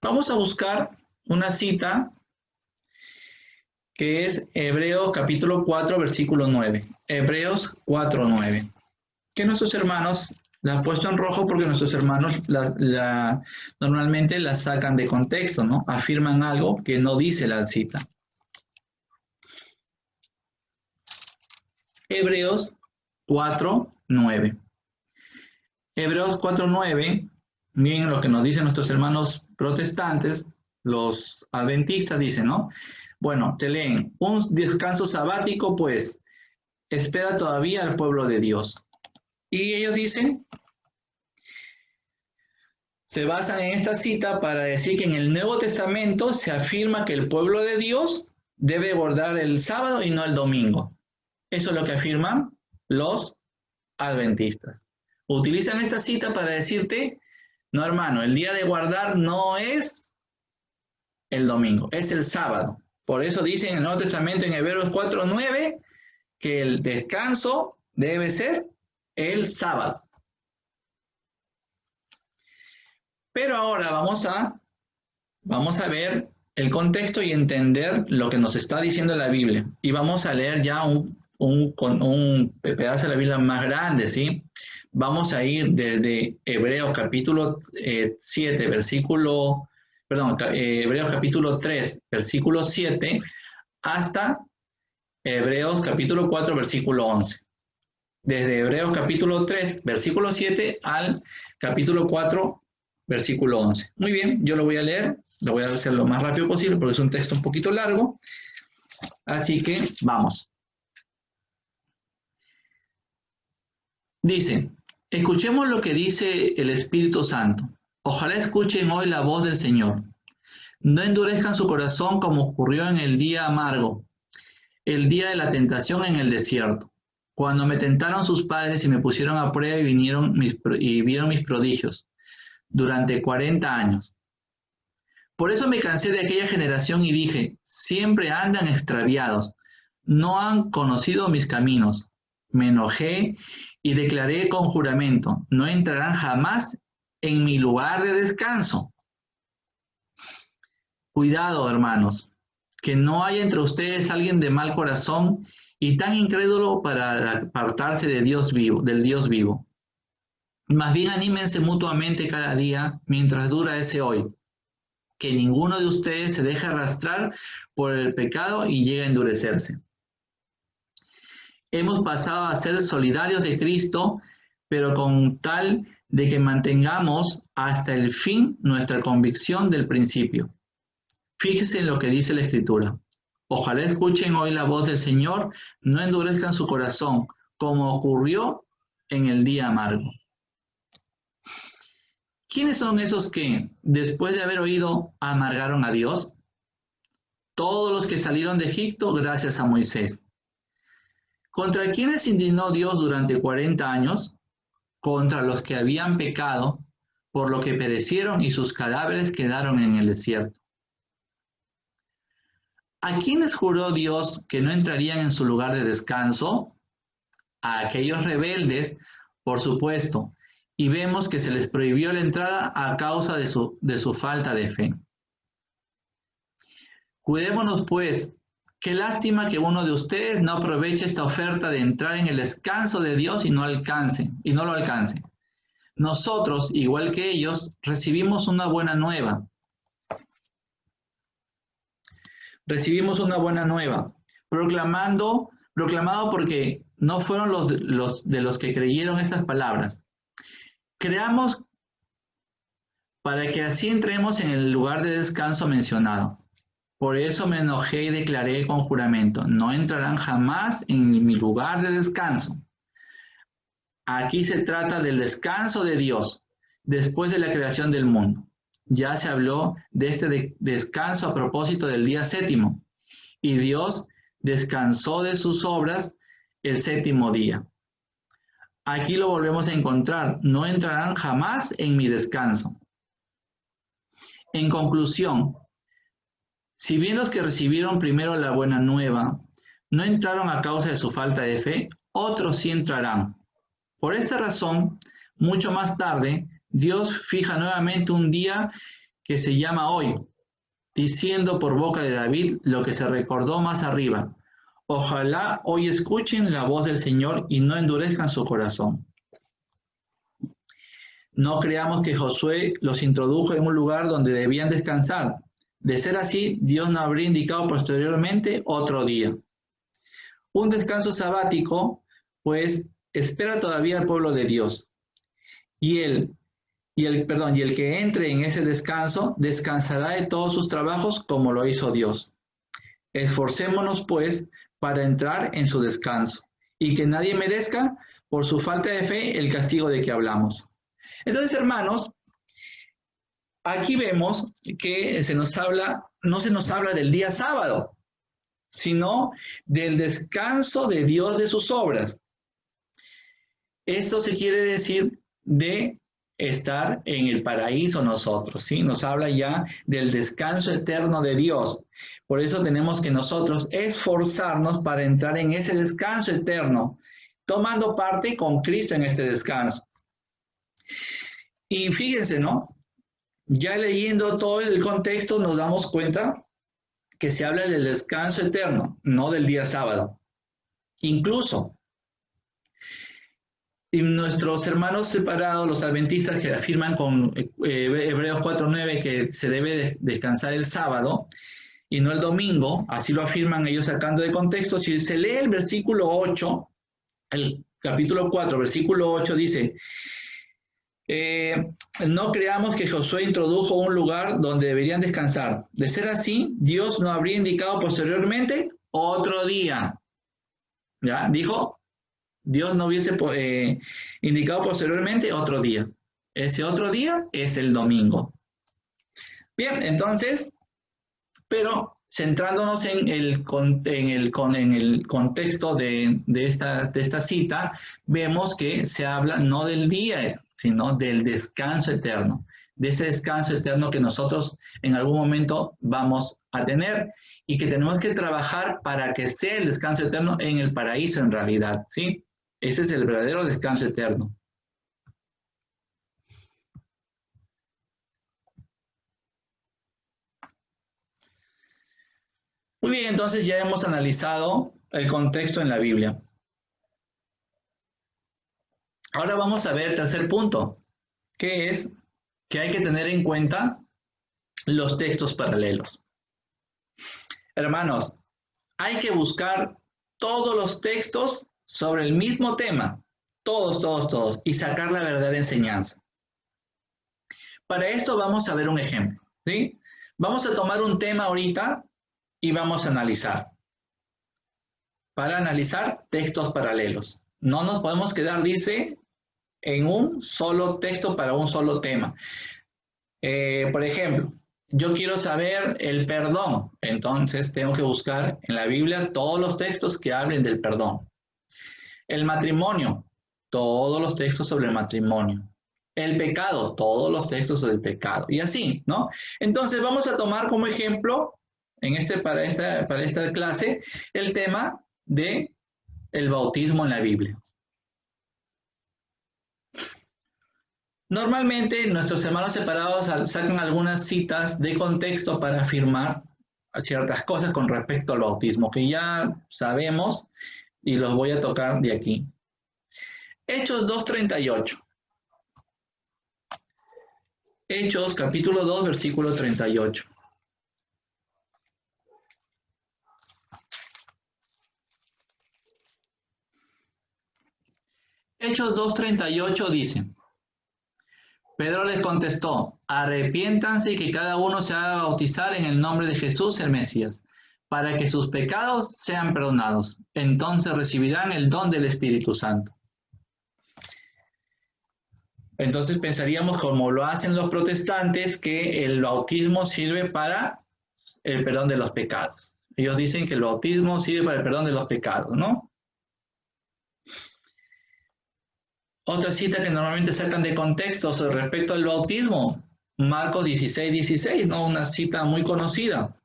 Vamos a buscar una cita que es Hebreos capítulo 4, versículo 9. Hebreos 4, 9. Que nuestros hermanos la han puesto en rojo porque nuestros hermanos normalmente la sacan de contexto, ¿no? Afirman algo que no dice la cita. Hebreos 4, 9. Hebreos 4, 9, miren lo que nos dicen nuestros hermanos protestantes, los adventistas dicen, ¿no? Bueno, te leen, un descanso sabático, pues, espera todavía al pueblo de Dios. Y ellos dicen, se basan en esta cita para decir que en el Nuevo Testamento se afirma que el pueblo de Dios debe guardar el sábado y no el domingo. Eso es lo que afirman los adventistas. Utilizan esta cita para decirte, no hermano, el día de guardar no es el domingo, es el sábado. Por eso dicen en el Nuevo Testamento en Hebreos 4, 9 que el descanso debe ser el sábado. Pero ahora vamos a ver el contexto y entender lo que nos está diciendo la Biblia. Y vamos a leer ya un pedazo de la Biblia más grande, ¿sí? Vamos a ir desde Hebreos capítulo 7, Hebreos capítulo 3, versículo 7, hasta Hebreos capítulo 4, versículo 11. Desde Hebreos capítulo 3, versículo 7 al capítulo 4, versículo 11. Muy bien, yo lo voy a leer, lo voy a hacer lo más rápido posible porque es un texto un poquito largo. Así que vamos. Dice, escuchemos lo que dice el Espíritu Santo. Ojalá escuchen hoy la voz del Señor. No endurezcan su corazón como ocurrió en el día amargo, el día de la tentación en el desierto, cuando me tentaron sus padres y me pusieron a prueba y vieron mis prodigios durante 40 años. Por eso me cansé de aquella generación y dije, siempre andan extraviados, no han conocido mis caminos. Me enojé y declaré con juramento, no entrarán jamás en mi lugar de descanso. Cuidado, hermanos, que no haya entre ustedes alguien de mal corazón y tan incrédulo para apartarse de Dios vivo, del Dios vivo. Más bien anímense mutuamente cada día mientras dura ese hoy. Que ninguno de ustedes se deje arrastrar por el pecado y llegue a endurecerse. Hemos pasado a ser solidarios de Cristo, pero con tal de que mantengamos hasta el fin nuestra convicción del principio. Fíjese en lo que dice la Escritura. Ojalá escuchen hoy la voz del Señor, no endurezcan su corazón, como ocurrió en el día amargo. ¿Quiénes son esos que, después de haber oído, amargaron a Dios? Todos los que salieron de Egipto gracias a Moisés. ¿Contra quiénes se indignó Dios durante 40 años? Contra los que habían pecado, por lo que perecieron y sus cadáveres quedaron en el desierto. ¿A quiénes juró Dios que no entrarían en su lugar de descanso? A aquellos rebeldes, por supuesto, y vemos que se les prohibió la entrada a causa de su falta de fe. Cuidémonos, pues. Qué lástima que uno de ustedes no aproveche esta oferta de entrar en el descanso de Dios y no lo alcance. Nosotros, igual que ellos, recibimos una buena nueva. Proclamado porque no fueron los que creyeron estas palabras. Creamos para que así entremos en el lugar de descanso mencionado. Por eso me enojé y declaré con juramento, no entrarán jamás en mi lugar de descanso. Aquí se trata del descanso de Dios, después de la creación del mundo. Ya se habló de este descanso a propósito del día séptimo, y Dios descansó de sus obras el séptimo día. Aquí lo volvemos a encontrar, no entrarán jamás en mi descanso. En conclusión, si bien los que recibieron primero la buena nueva no entraron a causa de su falta de fe, otros sí entrarán. Por esta razón, mucho más tarde, Dios fija nuevamente un día que se llama hoy, diciendo por boca de David lo que se recordó más arriba. Ojalá hoy escuchen la voz del Señor y no endurezcan su corazón. No creamos que Josué los introdujo en un lugar donde debían descansar. De ser así, Dios no habría indicado posteriormente otro día. Un descanso sabático, pues, espera todavía al pueblo de Dios. Y el que entre en ese descanso, descansará de todos sus trabajos como lo hizo Dios. Esforcémonos, pues, para entrar en su descanso, y que nadie merezca, por su falta de fe, el castigo de que hablamos. Entonces, hermanos, aquí vemos que no se nos habla del día sábado, sino del descanso de Dios de sus obras. Esto se quiere decir de estar en el paraíso nosotros, ¿sí? Nos habla ya del descanso eterno de Dios. Por eso tenemos que nosotros esforzarnos para entrar en ese descanso eterno, tomando parte con Cristo en este descanso. Y fíjense, ¿no? Ya leyendo todo el contexto nos damos cuenta que se habla del descanso eterno, no del día sábado. Incluso, y nuestros hermanos separados, los adventistas que afirman con Hebreos 4:9 que se debe descansar el sábado y no el domingo, así lo afirman ellos sacando de contexto. Si se lee el versículo 8, el capítulo 4, versículo 8 dice, no creamos que Josué introdujo un lugar donde deberían descansar. De ser así, Dios no habría indicado posteriormente otro día. ¿Ya? Dijo, Dios no hubiese indicado posteriormente otro día. Ese otro día es el domingo. Bien, entonces, pero centrándonos en el contexto de esta cita, vemos que se habla no del día, sino del descanso eterno, de ese descanso eterno que nosotros en algún momento vamos a tener y que tenemos que trabajar para que sea el descanso eterno en el paraíso en realidad, ¿sí? Ese es el verdadero descanso eterno. Muy bien, entonces ya hemos analizado el contexto en la Biblia. Ahora vamos a ver el tercer punto, que es que hay que tener en cuenta los textos paralelos. Hermanos, hay que buscar todos los textos sobre el mismo tema, todos, y sacar la verdadera enseñanza. Para esto vamos a ver un ejemplo, ¿sí? Vamos a tomar un tema ahorita y vamos a analizar. Para analizar textos paralelos. No nos podemos quedar, dice, en un solo texto para un solo tema. Por ejemplo, yo quiero saber el perdón, entonces tengo que buscar en la Biblia todos los textos que hablen del perdón. El matrimonio, todos los textos sobre el matrimonio. El pecado, todos los textos sobre el pecado. Y así, ¿no? Entonces vamos a tomar como ejemplo, para esta clase, el tema de el bautismo en la Biblia. Normalmente nuestros hermanos separados sacan algunas citas de contexto para afirmar ciertas cosas con respecto al bautismo, que ya sabemos y los voy a tocar de aquí. Hechos 2:38. Hechos capítulo 2, versículo 38. Hechos 2:38 dice, Pedro les contestó, arrepiéntanse y que cada uno se haga bautizar en el nombre de Jesús el Mesías, para que sus pecados sean perdonados. Entonces recibirán el don del Espíritu Santo. Entonces pensaríamos, como lo hacen los protestantes, que el bautismo sirve para el perdón de los pecados. Ellos dicen que el bautismo sirve para el perdón de los pecados, ¿no? Otra cita que normalmente sacan de contexto respecto al bautismo, Marcos 16:16, ¿no? Una cita muy conocida.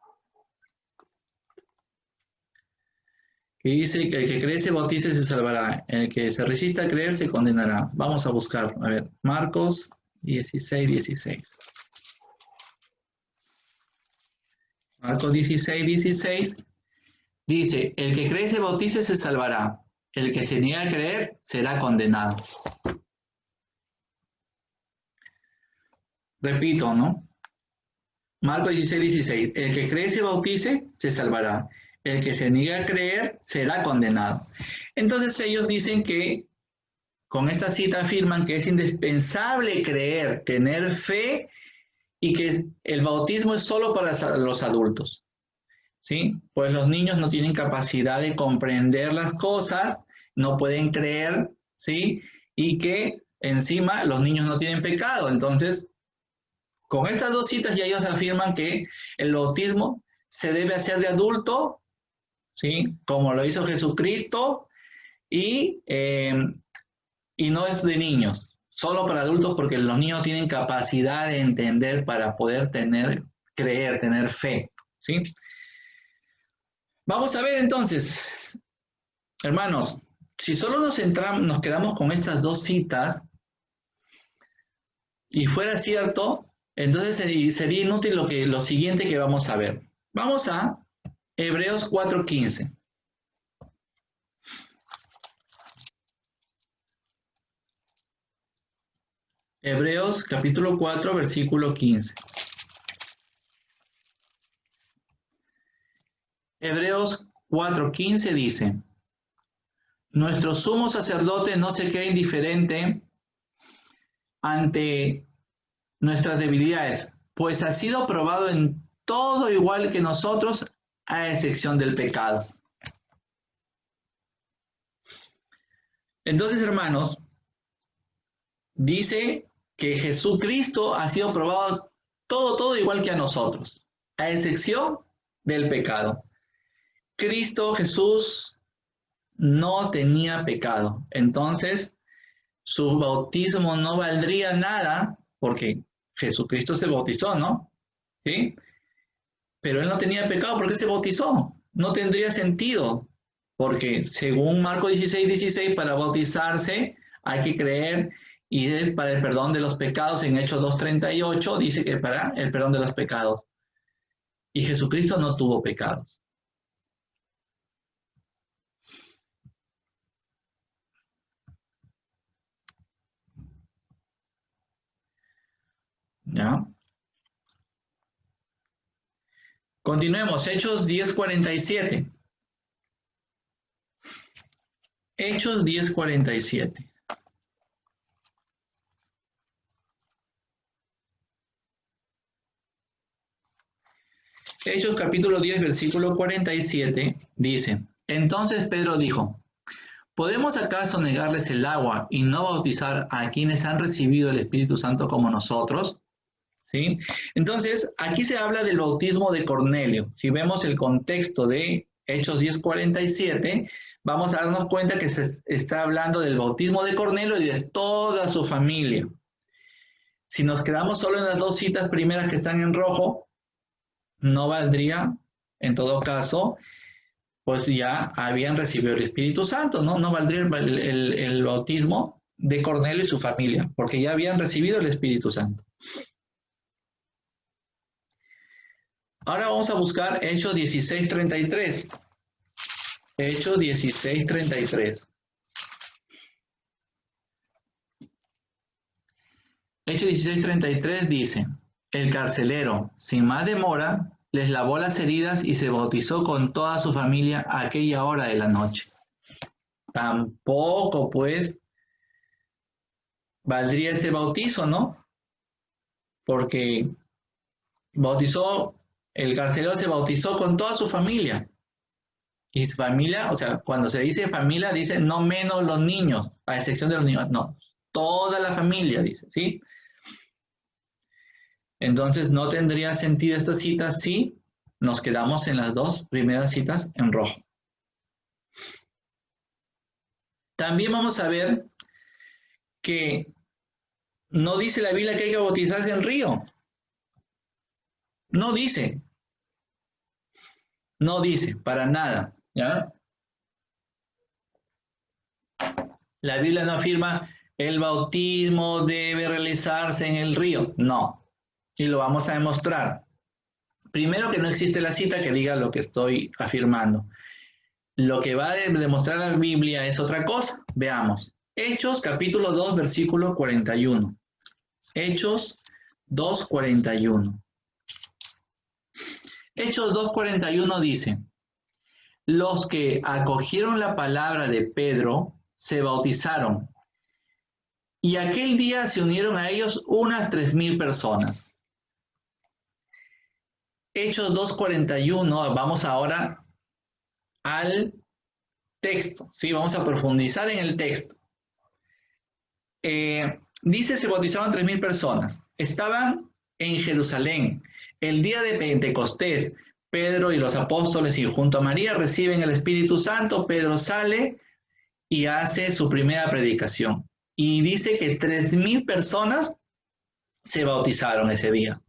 Que dice que el que cree se bautice se salvará, el que se resista a creer se condenará. Vamos a buscar, a ver, Marcos 16:16. Marcos 16, 16, dice, el que cree y se bautice se salvará. El que se niega a creer será condenado. Repito, ¿no? Marcos 16, 16. El que cree y se bautice se salvará. El que se niega a creer será condenado. Entonces ellos dicen que con esta cita afirman que es indispensable creer, tener fe y que el bautismo es solo para los adultos. ¿Sí? Pues los niños no tienen capacidad de comprender las cosas, no pueden creer, ¿sí? Y que encima los niños no tienen pecado. Entonces, con estas dos citas ya ellos afirman que el bautismo se debe hacer de adulto, ¿sí? Como lo hizo Jesucristo, y no es de niños, solo para adultos porque los niños tienen capacidad de entender para poder creer, tener fe, ¿sí? Vamos a ver entonces, hermanos, si solo nos quedamos con estas dos citas y fuera cierto, entonces sería inútil lo siguiente que vamos a ver. Vamos a Hebreos 4:15. Hebreos capítulo 4, versículo 15. Hebreos 4:15 dice, nuestro sumo sacerdote no se queda indiferente ante nuestras debilidades, pues ha sido probado en todo igual que nosotros, a excepción del pecado. Entonces, hermanos, dice que Jesucristo ha sido probado todo igual que a nosotros, a excepción del pecado. Cristo Jesús no tenía pecado. Entonces, su bautismo no valdría nada porque Jesucristo se bautizó, ¿no? ¿Sí? Pero él no tenía pecado. ¿Por qué se bautizó? No tendría sentido. Porque según Marcos 16, 16, para bautizarse hay que creer y para el perdón de los pecados en Hechos 2:38 dice que para el perdón de los pecados. Y Jesucristo no tuvo pecados. ¿Ya? Continuemos, Hechos 10:47. Hechos 10:47. Hechos capítulo 10, versículo 47, dice, entonces Pedro dijo, ¿podemos acaso negarles el agua y no bautizar a quienes han recibido el Espíritu Santo como nosotros? ¿Sí? Entonces, aquí se habla del bautismo de Cornelio. Si vemos el contexto de Hechos 10:47, vamos a darnos cuenta que se está hablando del bautismo de Cornelio y de toda su familia. Si nos quedamos solo en las dos citas primeras que están en rojo, no valdría, en todo caso, pues ya habían recibido el Espíritu Santo, ¿no? No valdría el bautismo de Cornelio y su familia, porque ya habían recibido el Espíritu Santo. Ahora vamos a buscar Hechos 16:33. Hechos 16:33. Hechos 16:33 dice, el carcelero, sin más demora, les lavó las heridas y se bautizó con toda su familia a aquella hora de la noche. Tampoco, pues, valdría este bautizo, ¿no? Porque el carcelero se bautizó con toda su familia. Y su familia, o sea, cuando se dice familia, dice no menos los niños, a excepción de los niños, no, toda la familia, dice, ¿sí? Entonces no tendría sentido esta cita si nos quedamos en las dos primeras citas en rojo. También vamos a ver que no dice la Biblia que hay que bautizarse en río. No dice. No dice, para nada, ¿ya? La Biblia no afirma el bautismo debe realizarse en el río. No. Y lo vamos a demostrar. Primero, que no existe la cita que diga lo que estoy afirmando. Lo que va a demostrar la Biblia es otra cosa. Veamos. Hechos, capítulo 2, versículo 41. Hechos 2:41. Hechos 2:41 dice: los que acogieron la palabra de Pedro se bautizaron, y aquel día se unieron a ellos unas 3,000 personas. Hechos 2:41, vamos ahora al texto, ¿sí? Vamos a profundizar en el texto. Dice, se bautizaron 3,000 personas. Estaban en Jerusalén. El día de Pentecostés, Pedro y los apóstoles y junto a María reciben el Espíritu Santo. Pedro sale y hace su primera predicación. Y dice que 3,000 personas se bautizaron ese día.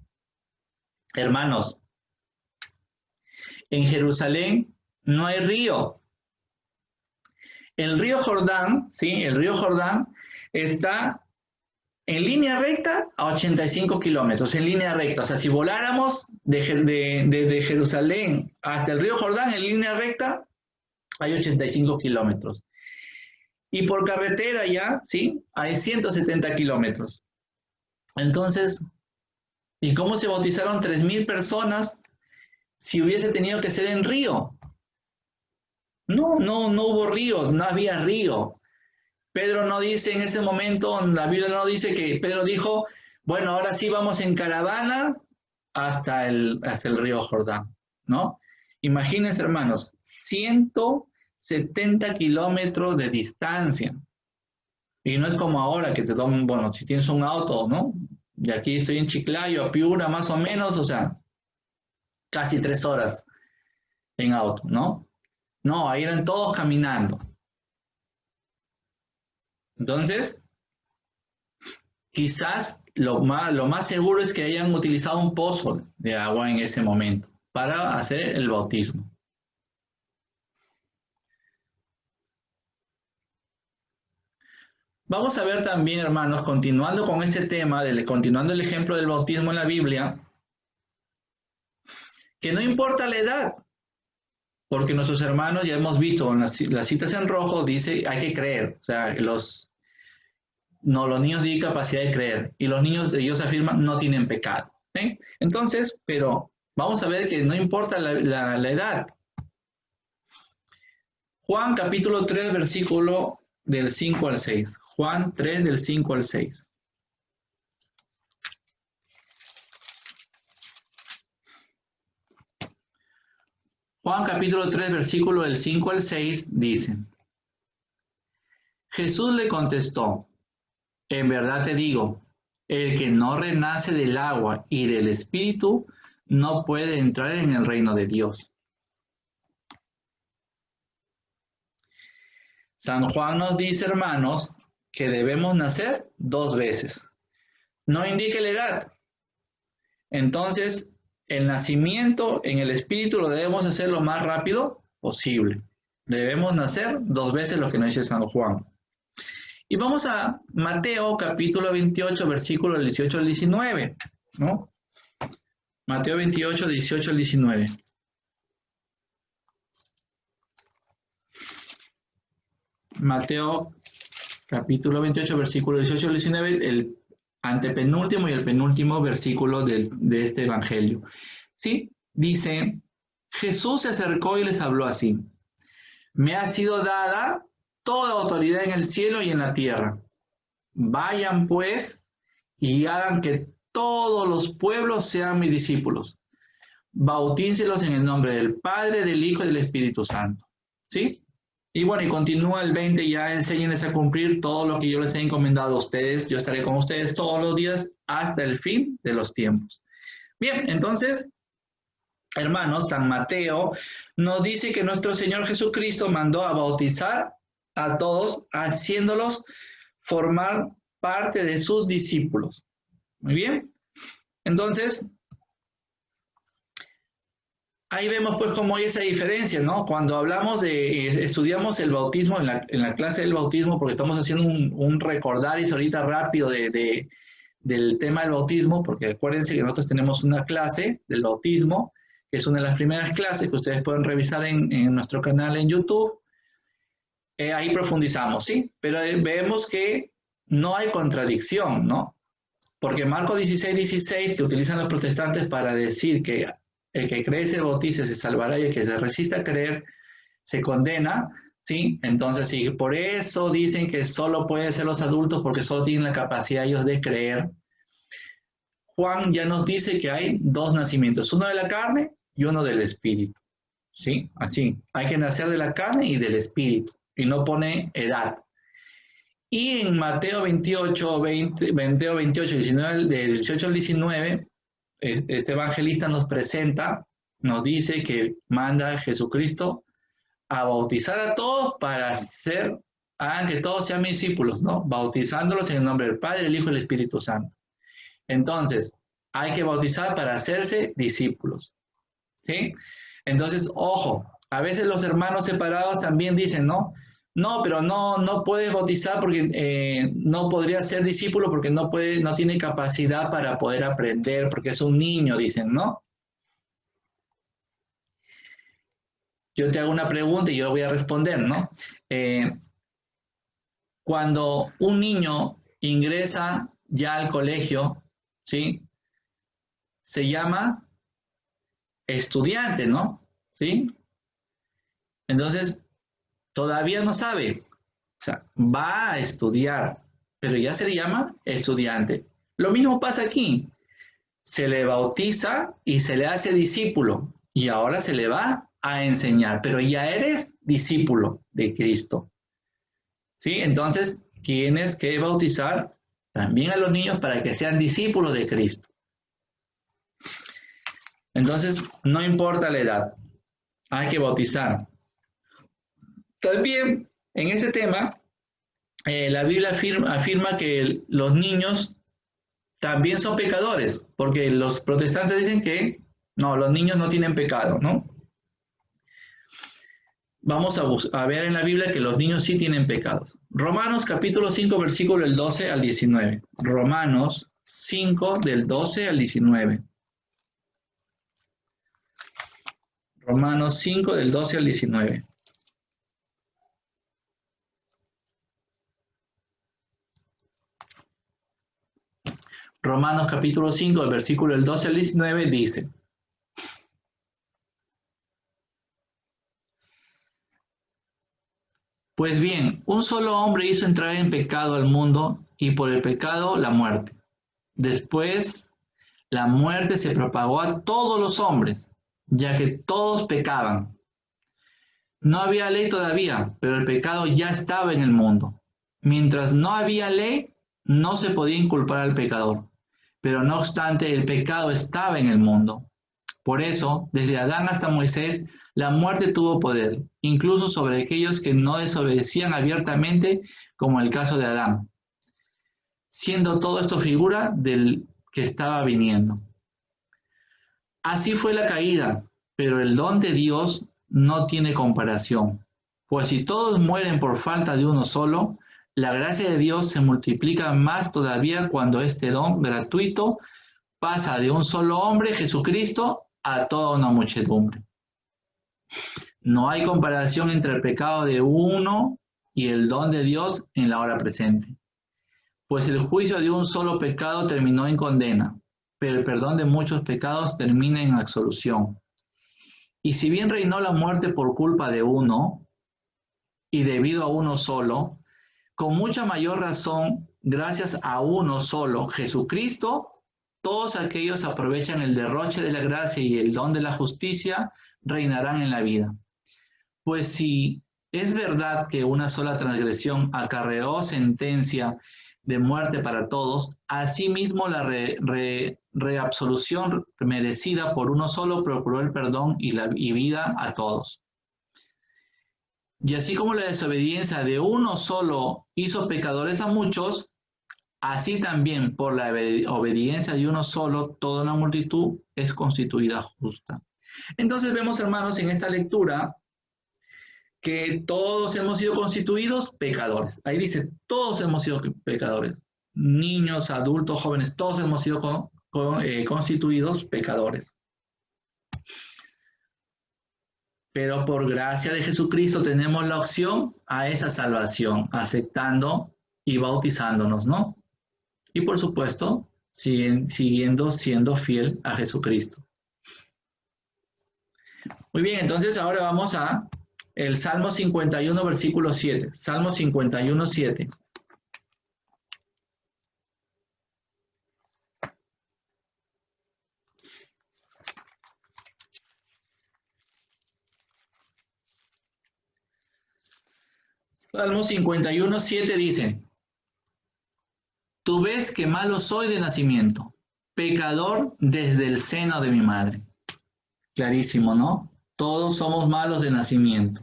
Hermanos, en Jerusalén no hay río. El río Jordán, ¿sí? El río Jordán está en línea recta a 85 kilómetros, en línea recta. O sea, si voláramos desde Jerusalén hasta el río Jordán en línea recta, hay 85 kilómetros. Y por carretera ya, ¿sí? Hay 170 kilómetros. Entonces, ¿y cómo se bautizaron 3,000 personas si hubiese tenido que ser en río? No hubo ríos, no había río. Pedro no dice en ese momento, la Biblia no dice que Pedro dijo, bueno, ahora sí vamos en caravana hasta el río Jordán, ¿no? Imagínense, hermanos, 170 kilómetros de distancia. Y no es como ahora que te toman, bueno, si tienes un auto, ¿no? De aquí estoy en Chiclayo, a Piura, más o menos, o sea, casi 3 horas en auto, ¿no? No, ahí eran todos caminando. Entonces, quizás lo más seguro es que hayan utilizado un pozo de agua en ese momento para hacer el bautismo. Vamos a ver también, hermanos, continuando con este tema, continuando el ejemplo del bautismo en la Biblia, que no importa la edad, porque nuestros hermanos ya hemos visto en las citas en rojo, dice hay que creer, o sea, los niños tienen capacidad de creer, y los niños, ellos afirman, no tienen pecado. ¿Sí? Entonces, pero vamos a ver que no importa la edad. Juan capítulo 3, versículo del 5 al 6. Juan 3, del 5 al 6. Juan capítulo 3, versículo del 5 al 6 dice: Jesús le contestó, en verdad te digo, el que no renace del agua y del Espíritu no puede entrar en el reino de Dios. San Juan nos dice, hermanos, que debemos nacer 2 veces. No indica la edad. Entonces, el nacimiento en el Espíritu lo debemos hacer lo más rápido posible. Debemos nacer 2 veces, lo que nos dice San Juan. Y vamos a Mateo capítulo 28, versículo del 18 al 19, ¿no? Mateo 28, 18 al 19. Mateo capítulo 28, versículo 18 al 19, el antepenúltimo y el penúltimo versículo de este evangelio. ¿Sí? Dice, Jesús se acercó y les habló así: me ha sido dada toda autoridad en el cielo y en la tierra. Vayan pues y hagan que todos los pueblos sean mis discípulos. Bautícenlos en el nombre del Padre, del Hijo y del Espíritu Santo. ¿Sí? Y bueno, y continúa el 20, ya enséñenles a cumplir todo lo que yo les he encomendado a ustedes. Yo estaré con ustedes todos los días hasta el fin de los tiempos. Bien, entonces, hermanos, San Mateo nos dice que nuestro Señor Jesucristo mandó a bautizar a todos, haciéndolos formar parte de sus discípulos. Muy bien. Entonces, ahí vemos pues cómo hay esa diferencia, ¿no? Cuando hablamos estudiamos el bautismo en la clase del bautismo, porque estamos haciendo un recordaris ahorita rápido de del tema del bautismo, porque acuérdense que nosotros tenemos una clase del bautismo, que es una de las primeras clases que ustedes pueden revisar en nuestro canal en YouTube. Ahí profundizamos, ¿sí? Pero vemos que no hay contradicción, ¿no? Porque Marcos 16:16, que utilizan los protestantes para decir que el que cree y se bautice se salvará y el que se resista a creer se condena, ¿sí? Entonces, sí, por eso dicen que solo pueden ser los adultos porque solo tienen la capacidad ellos de creer. Juan ya nos dice que hay dos nacimientos, uno de la carne y uno del espíritu, ¿sí? Así, hay que nacer de la carne y del espíritu, y no pone edad. Y en Mateo 28, 19, del 18 al 19, este evangelista nos presenta, nos dice que manda a Jesucristo a bautizar a todos para hagan que todos sean mis discípulos, ¿no? Bautizándolos en el nombre del Padre, el Hijo y el Espíritu Santo. Entonces, hay que bautizar para hacerse discípulos, ¿sí? Entonces, ojo, a veces los hermanos separados también dicen, ¿no? No, pero no puedes bautizar porque no podría ser discípulo porque no tiene capacidad para poder aprender, porque es un niño, dicen, ¿no? Yo te hago una pregunta y yo voy a responder, ¿no? Cuando un niño ingresa ya al colegio, ¿sí? Se llama estudiante, ¿no? ¿Sí? Entonces, todavía no sabe, o sea, va a estudiar, pero ya se le llama estudiante. Lo mismo pasa aquí, se le bautiza y se le hace discípulo, y ahora se le va a enseñar, pero ya eres discípulo de Cristo, ¿sí? Entonces, tienes que bautizar también a los niños para que sean discípulos de Cristo. Entonces, no importa la edad, hay que bautizar. También, en este tema, la Biblia afirma que los niños también son pecadores, porque los protestantes dicen que no, los niños no tienen pecado, ¿no? Vamos a ver en la Biblia que los niños sí tienen pecados. Romanos capítulo 5, versículo del 12 al 19. Romanos 5, del 12 al 19. Romanos 5, del 12 al 19. Romanos capítulo 5, el versículo del 12 al 19 dice: Pues bien, un solo hombre hizo entrar en pecado al mundo, y por el pecado la muerte. Después, la muerte se propagó a todos los hombres, ya que todos pecaban. No había ley todavía, pero el pecado ya estaba en el mundo. Mientras no había ley, no se podía inculpar al pecador. Pero no obstante, el pecado estaba en el mundo. Por eso, desde Adán hasta Moisés, la muerte tuvo poder, incluso sobre aquellos que no desobedecían abiertamente, como el caso de Adán, siendo todo esto figura del que estaba viniendo. Así fue la caída, pero el don de Dios no tiene comparación, pues si todos mueren por falta de uno solo, la gracia de Dios se multiplica más todavía cuando este don gratuito pasa de un solo hombre, Jesucristo, a toda una muchedumbre. No hay comparación entre el pecado de uno y el don de Dios en la hora presente, pues el juicio de un solo pecado terminó en condena, pero el perdón de muchos pecados termina en absolución. Y si bien reinó la muerte por culpa de uno, y debido a uno solo, con mucha mayor razón, gracias a uno solo, Jesucristo, todos aquellos aprovechan el derroche de la gracia y el don de la justicia, reinarán en la vida. Pues si es verdad que una sola transgresión acarreó sentencia de muerte para todos, asimismo la reabsolución merecida por uno solo procuró el perdón y vida a todos. Y así como la desobediencia de uno solo hizo pecadores a muchos, así también por la obediencia de uno solo, toda una multitud es constituida justa. Entonces vemos, hermanos, en esta lectura que todos hemos sido constituidos pecadores. Ahí dice, todos hemos sido pecadores. niños, adultos, jóvenes, todos hemos sido constituidos pecadores. Pero por gracia de Jesucristo tenemos la opción a esa salvación, aceptando y bautizándonos, ¿no? Y por supuesto, siendo fiel a Jesucristo. Muy bien, entonces ahora vamos a el Salmo 51, versículo 7. Salmo 51, 7. Salmo 51, 7 dice: Tú ves que malo soy de nacimiento, pecador desde el seno de mi madre. Clarísimo, ¿no? Todos somos malos de nacimiento.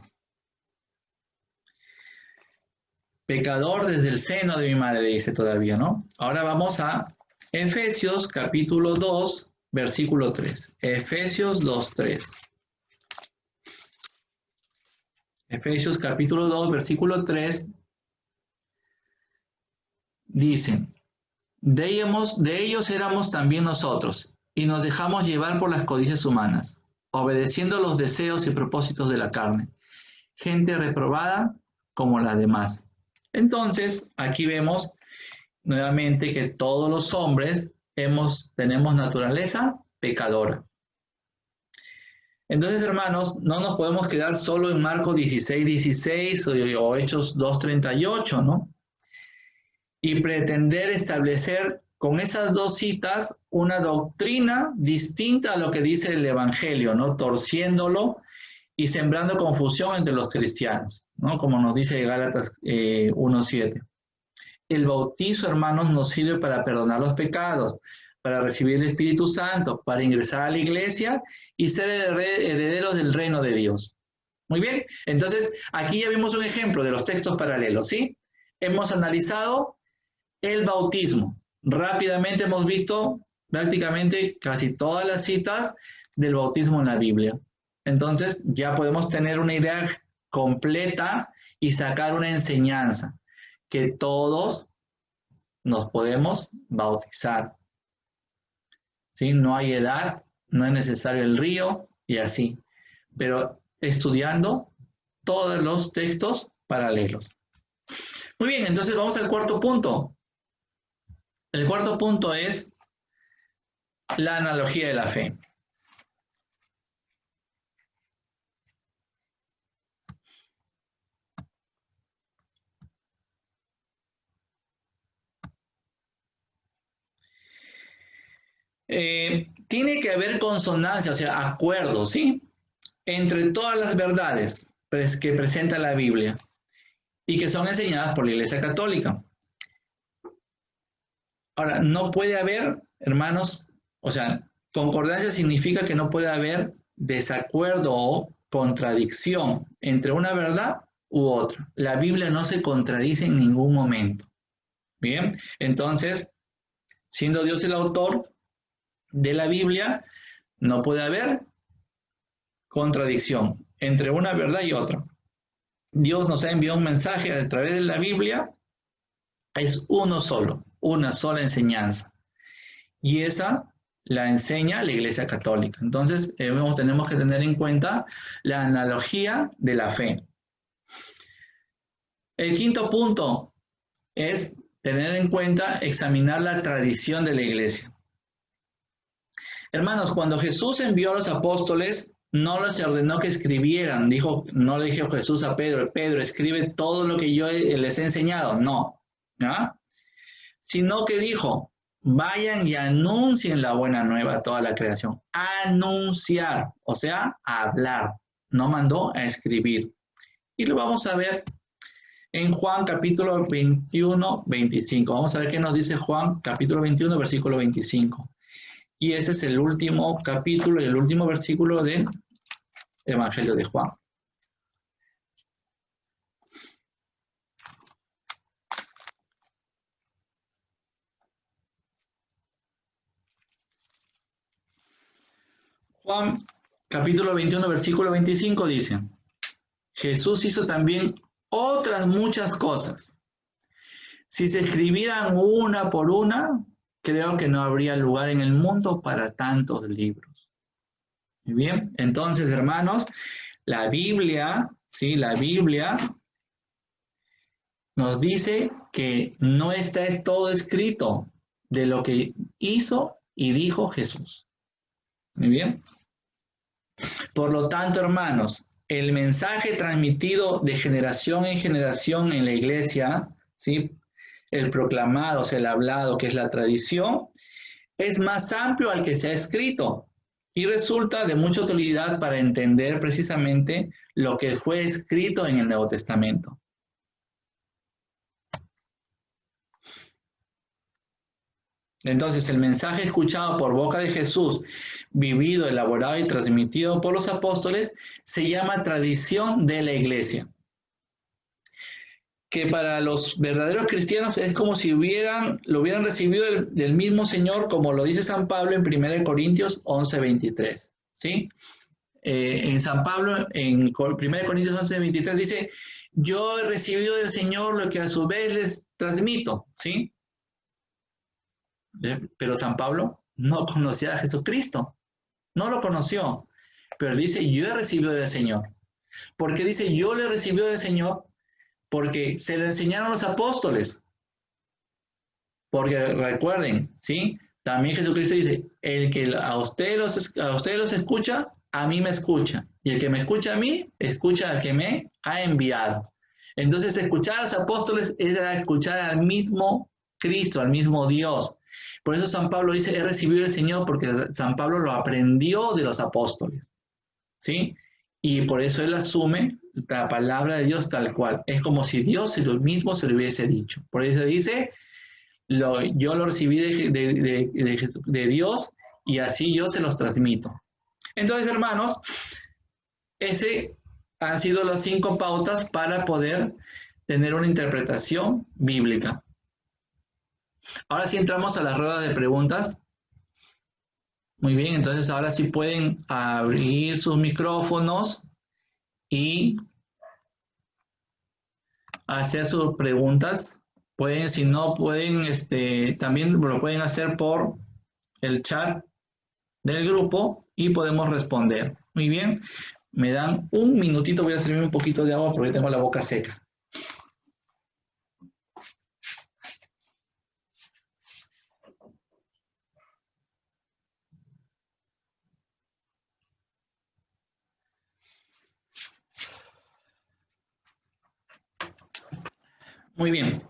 Pecador desde el seno de mi madre, dice todavía, ¿no? Ahora vamos a Efesios capítulo 2, versículo 3. Efesios 2, 3. Efesios capítulo 2, versículo 3. Dice: de ellos éramos también nosotros, y nos dejamos llevar por las codicias humanas, obedeciendo los deseos y propósitos de la carne, gente reprobada como las demás. Entonces, aquí vemos nuevamente que todos los hombres tenemos naturaleza pecadora. Entonces, hermanos, no nos podemos quedar solo en Marcos 16, 16 o Hechos 2, 38, ¿no? Y pretender establecer con esas dos citas una doctrina distinta a lo que dice el Evangelio, ¿no? Torciéndolo y sembrando confusión entre los cristianos, ¿no? Como nos dice Gálatas 1:7. El bautizo, hermanos, nos sirve para perdonar los pecados, para recibir el Espíritu Santo, para ingresar a la iglesia y ser herederos del reino de Dios. Muy bien, entonces aquí ya vimos un ejemplo de los textos paralelos, ¿sí? Hemos analizado el bautismo. Rápidamente hemos visto prácticamente casi todas las citas del bautismo en la Biblia. Entonces ya podemos tener una idea completa y sacar una enseñanza, que todos nos podemos bautizar. ¿Sí? No hay edad, no es necesario el río y así, pero estudiando todos los textos paralelos. Muy bien, entonces vamos al cuarto punto. El cuarto punto es la analogía de la fe. Tiene que haber consonancia, o sea, acuerdo, ¿sí? Entre todas las verdades que presenta la Biblia y que son enseñadas por la Iglesia Católica. Ahora, no puede haber, hermanos, o sea, concordancia significa que no puede haber desacuerdo o contradicción entre una verdad u otra. La Biblia no se contradice en ningún momento. Bien, entonces, siendo Dios el autor de la Biblia, no puede haber contradicción entre una verdad y otra. Dios nos ha enviado un mensaje a través de la Biblia, es uno solo, una sola enseñanza. Y esa la enseña la Iglesia Católica. Entonces, tenemos que tener en cuenta la analogía de la fe. El quinto punto es tener en cuenta, examinar la tradición de la Iglesia. Hermanos, cuando Jesús envió a los apóstoles, no les ordenó que escribieran, no le dijo Jesús a Pedro, Pedro, escribe todo lo que yo les he enseñado, no, ¿no? Sino que dijo, vayan y anuncien la buena nueva a toda la creación. Anunciar, o sea, hablar, no mandó a escribir. Y lo vamos a ver en Juan capítulo 21, 25. Vamos a ver qué nos dice Juan capítulo 21, versículo 25. Y ese es el último capítulo y el último versículo del Evangelio de Juan. Juan capítulo 21, versículo 25 dice, Jesús hizo también otras muchas cosas, Si se escribieran una por una, creo que no habría lugar en el mundo para tantos libros. Muy bien, entonces, hermanos, la Biblia, ¿sí? La Biblia nos dice que no está todo escrito de lo que hizo y dijo Jesús. Muy bien. Por lo tanto, hermanos, el mensaje transmitido de generación en generación en la iglesia, ¿sí? El proclamado, o sea, el hablado, que es la tradición, es más amplio al que se ha escrito y resulta de mucha utilidad para entender precisamente lo que fue escrito en el Nuevo Testamento. Entonces, el mensaje escuchado por boca de Jesús, vivido, elaborado y transmitido por los apóstoles, se llama tradición de la iglesia. Que para los verdaderos cristianos es como si lo hubieran recibido del mismo Señor, como lo dice San Pablo en 1 Corintios 11:23. ¿Sí? En San Pablo, en 1 Corintios 11:23 dice, yo he recibido del Señor lo que a su vez les transmito. ¿Sí? Pero San Pablo no conocía a Jesucristo, no lo conoció, pero dice, yo he recibido del Señor. ¿Por qué dice, yo le he recibido del Señor? Porque se le enseñaron los apóstoles. Porque recuerden, ¿sí? También Jesucristo dice, el que a ustedes los escucha, a mí me escucha. Y el que me escucha a mí, escucha al que me ha enviado. Entonces, escuchar a los apóstoles es escuchar al mismo Cristo, al mismo Dios. Por eso San Pablo dice, he recibido del Señor, porque San Pablo lo aprendió de los apóstoles. ¿Sí? Y por eso él asume la palabra de Dios tal cual. Es como si Dios mismo se lo hubiese dicho. Por eso dice, yo lo recibí de Dios y así yo se los transmito. Entonces, hermanos, ese han sido las 5 pautas para poder tener una interpretación bíblica. Ahora sí entramos a las ruedas de preguntas. Muy bien, entonces ahora sí pueden abrir sus micrófonos y hacer sus preguntas. Pueden, si no pueden, también lo pueden hacer por el chat del grupo y podemos responder. Muy bien, me dan un minutito, voy a servirme un poquito de agua porque tengo la boca seca. Muy bien.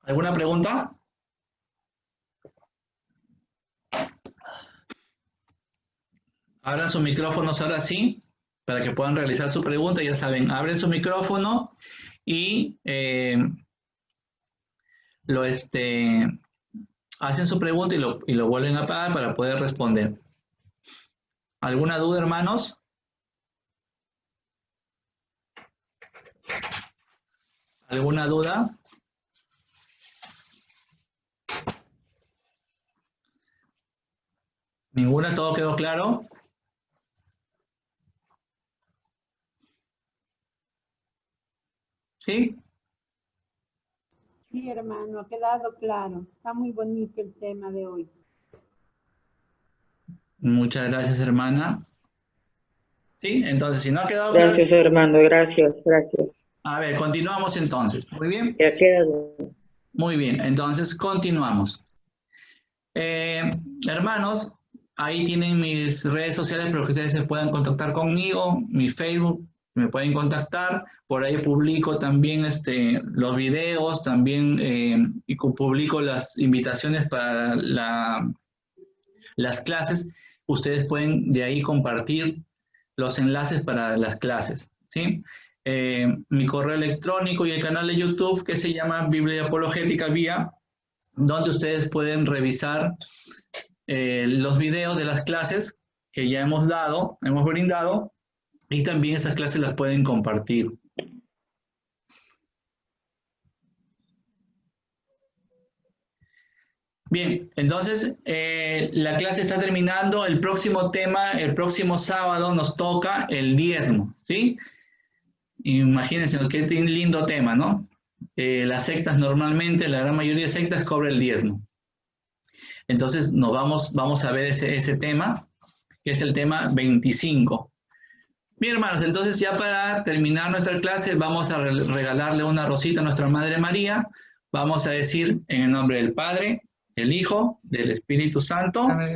¿Alguna pregunta? Abran sus micrófonos ahora sí, para que puedan realizar su pregunta. Ya saben, abren su micrófono y hacen su pregunta y lo vuelven a apagar para poder responder. ¿Alguna duda, hermanos? ¿Alguna duda? ¿Ninguna? ¿Todo quedó claro? ¿Sí? Sí, hermano, ha quedado claro. Está muy bonito el tema de hoy. Muchas gracias, hermana. ¿Sí? Entonces, si no ha quedado claro... Gracias, hermano, gracias. A ver, continuamos entonces. Muy bien. Ya quedó. Muy bien, entonces continuamos. Hermanos, ahí tienen mis redes sociales para que ustedes se puedan contactar conmigo, mi Facebook, me pueden contactar, por ahí publico también los videos, también y publico las invitaciones para las clases. Ustedes pueden de ahí compartir los enlaces para las clases, ¿sí? Mi correo electrónico y el canal de YouTube que se llama Biblia Apologética Vía, donde ustedes pueden revisar los videos de las clases que ya hemos brindado, y también esas clases las pueden compartir. Bien, entonces la clase está terminando. El próximo tema, el próximo sábado nos toca el diezmo, ¿sí? Imagínense, qué lindo tema, ¿no? las sectas normalmente, la gran mayoría de sectas cobra el diezmo. Entonces vamos a ver ese tema, que es el tema 25. Bien, hermanos, entonces ya para terminar nuestra clase vamos a regalarle una rosita a nuestra Madre María. Vamos a decir en el nombre del Padre, del Hijo, del Espíritu Santo. Vamos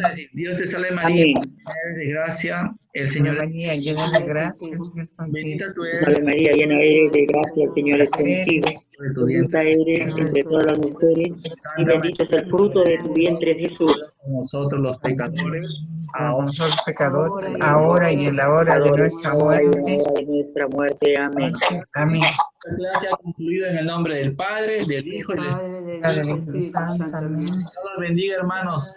a decir, Dios te salve María, llena de gracia, el Señor es María, llena de gracia, bendita tú eres. Salve María, llena eres de gracia, el Señor es contigo. Bendita eres entre todas las mujeres y bendito es el fruto de tu vientre, Jesús. Nosotros los pecadores, ahora nosotros pecadores, ahora y en la hora de nuestra muerte. Amén. Amén. Esta clase ha concluido en el nombre del Padre, del Hijo y del Espíritu Santo. Amén. Santo. Dios los bendiga, hermanos.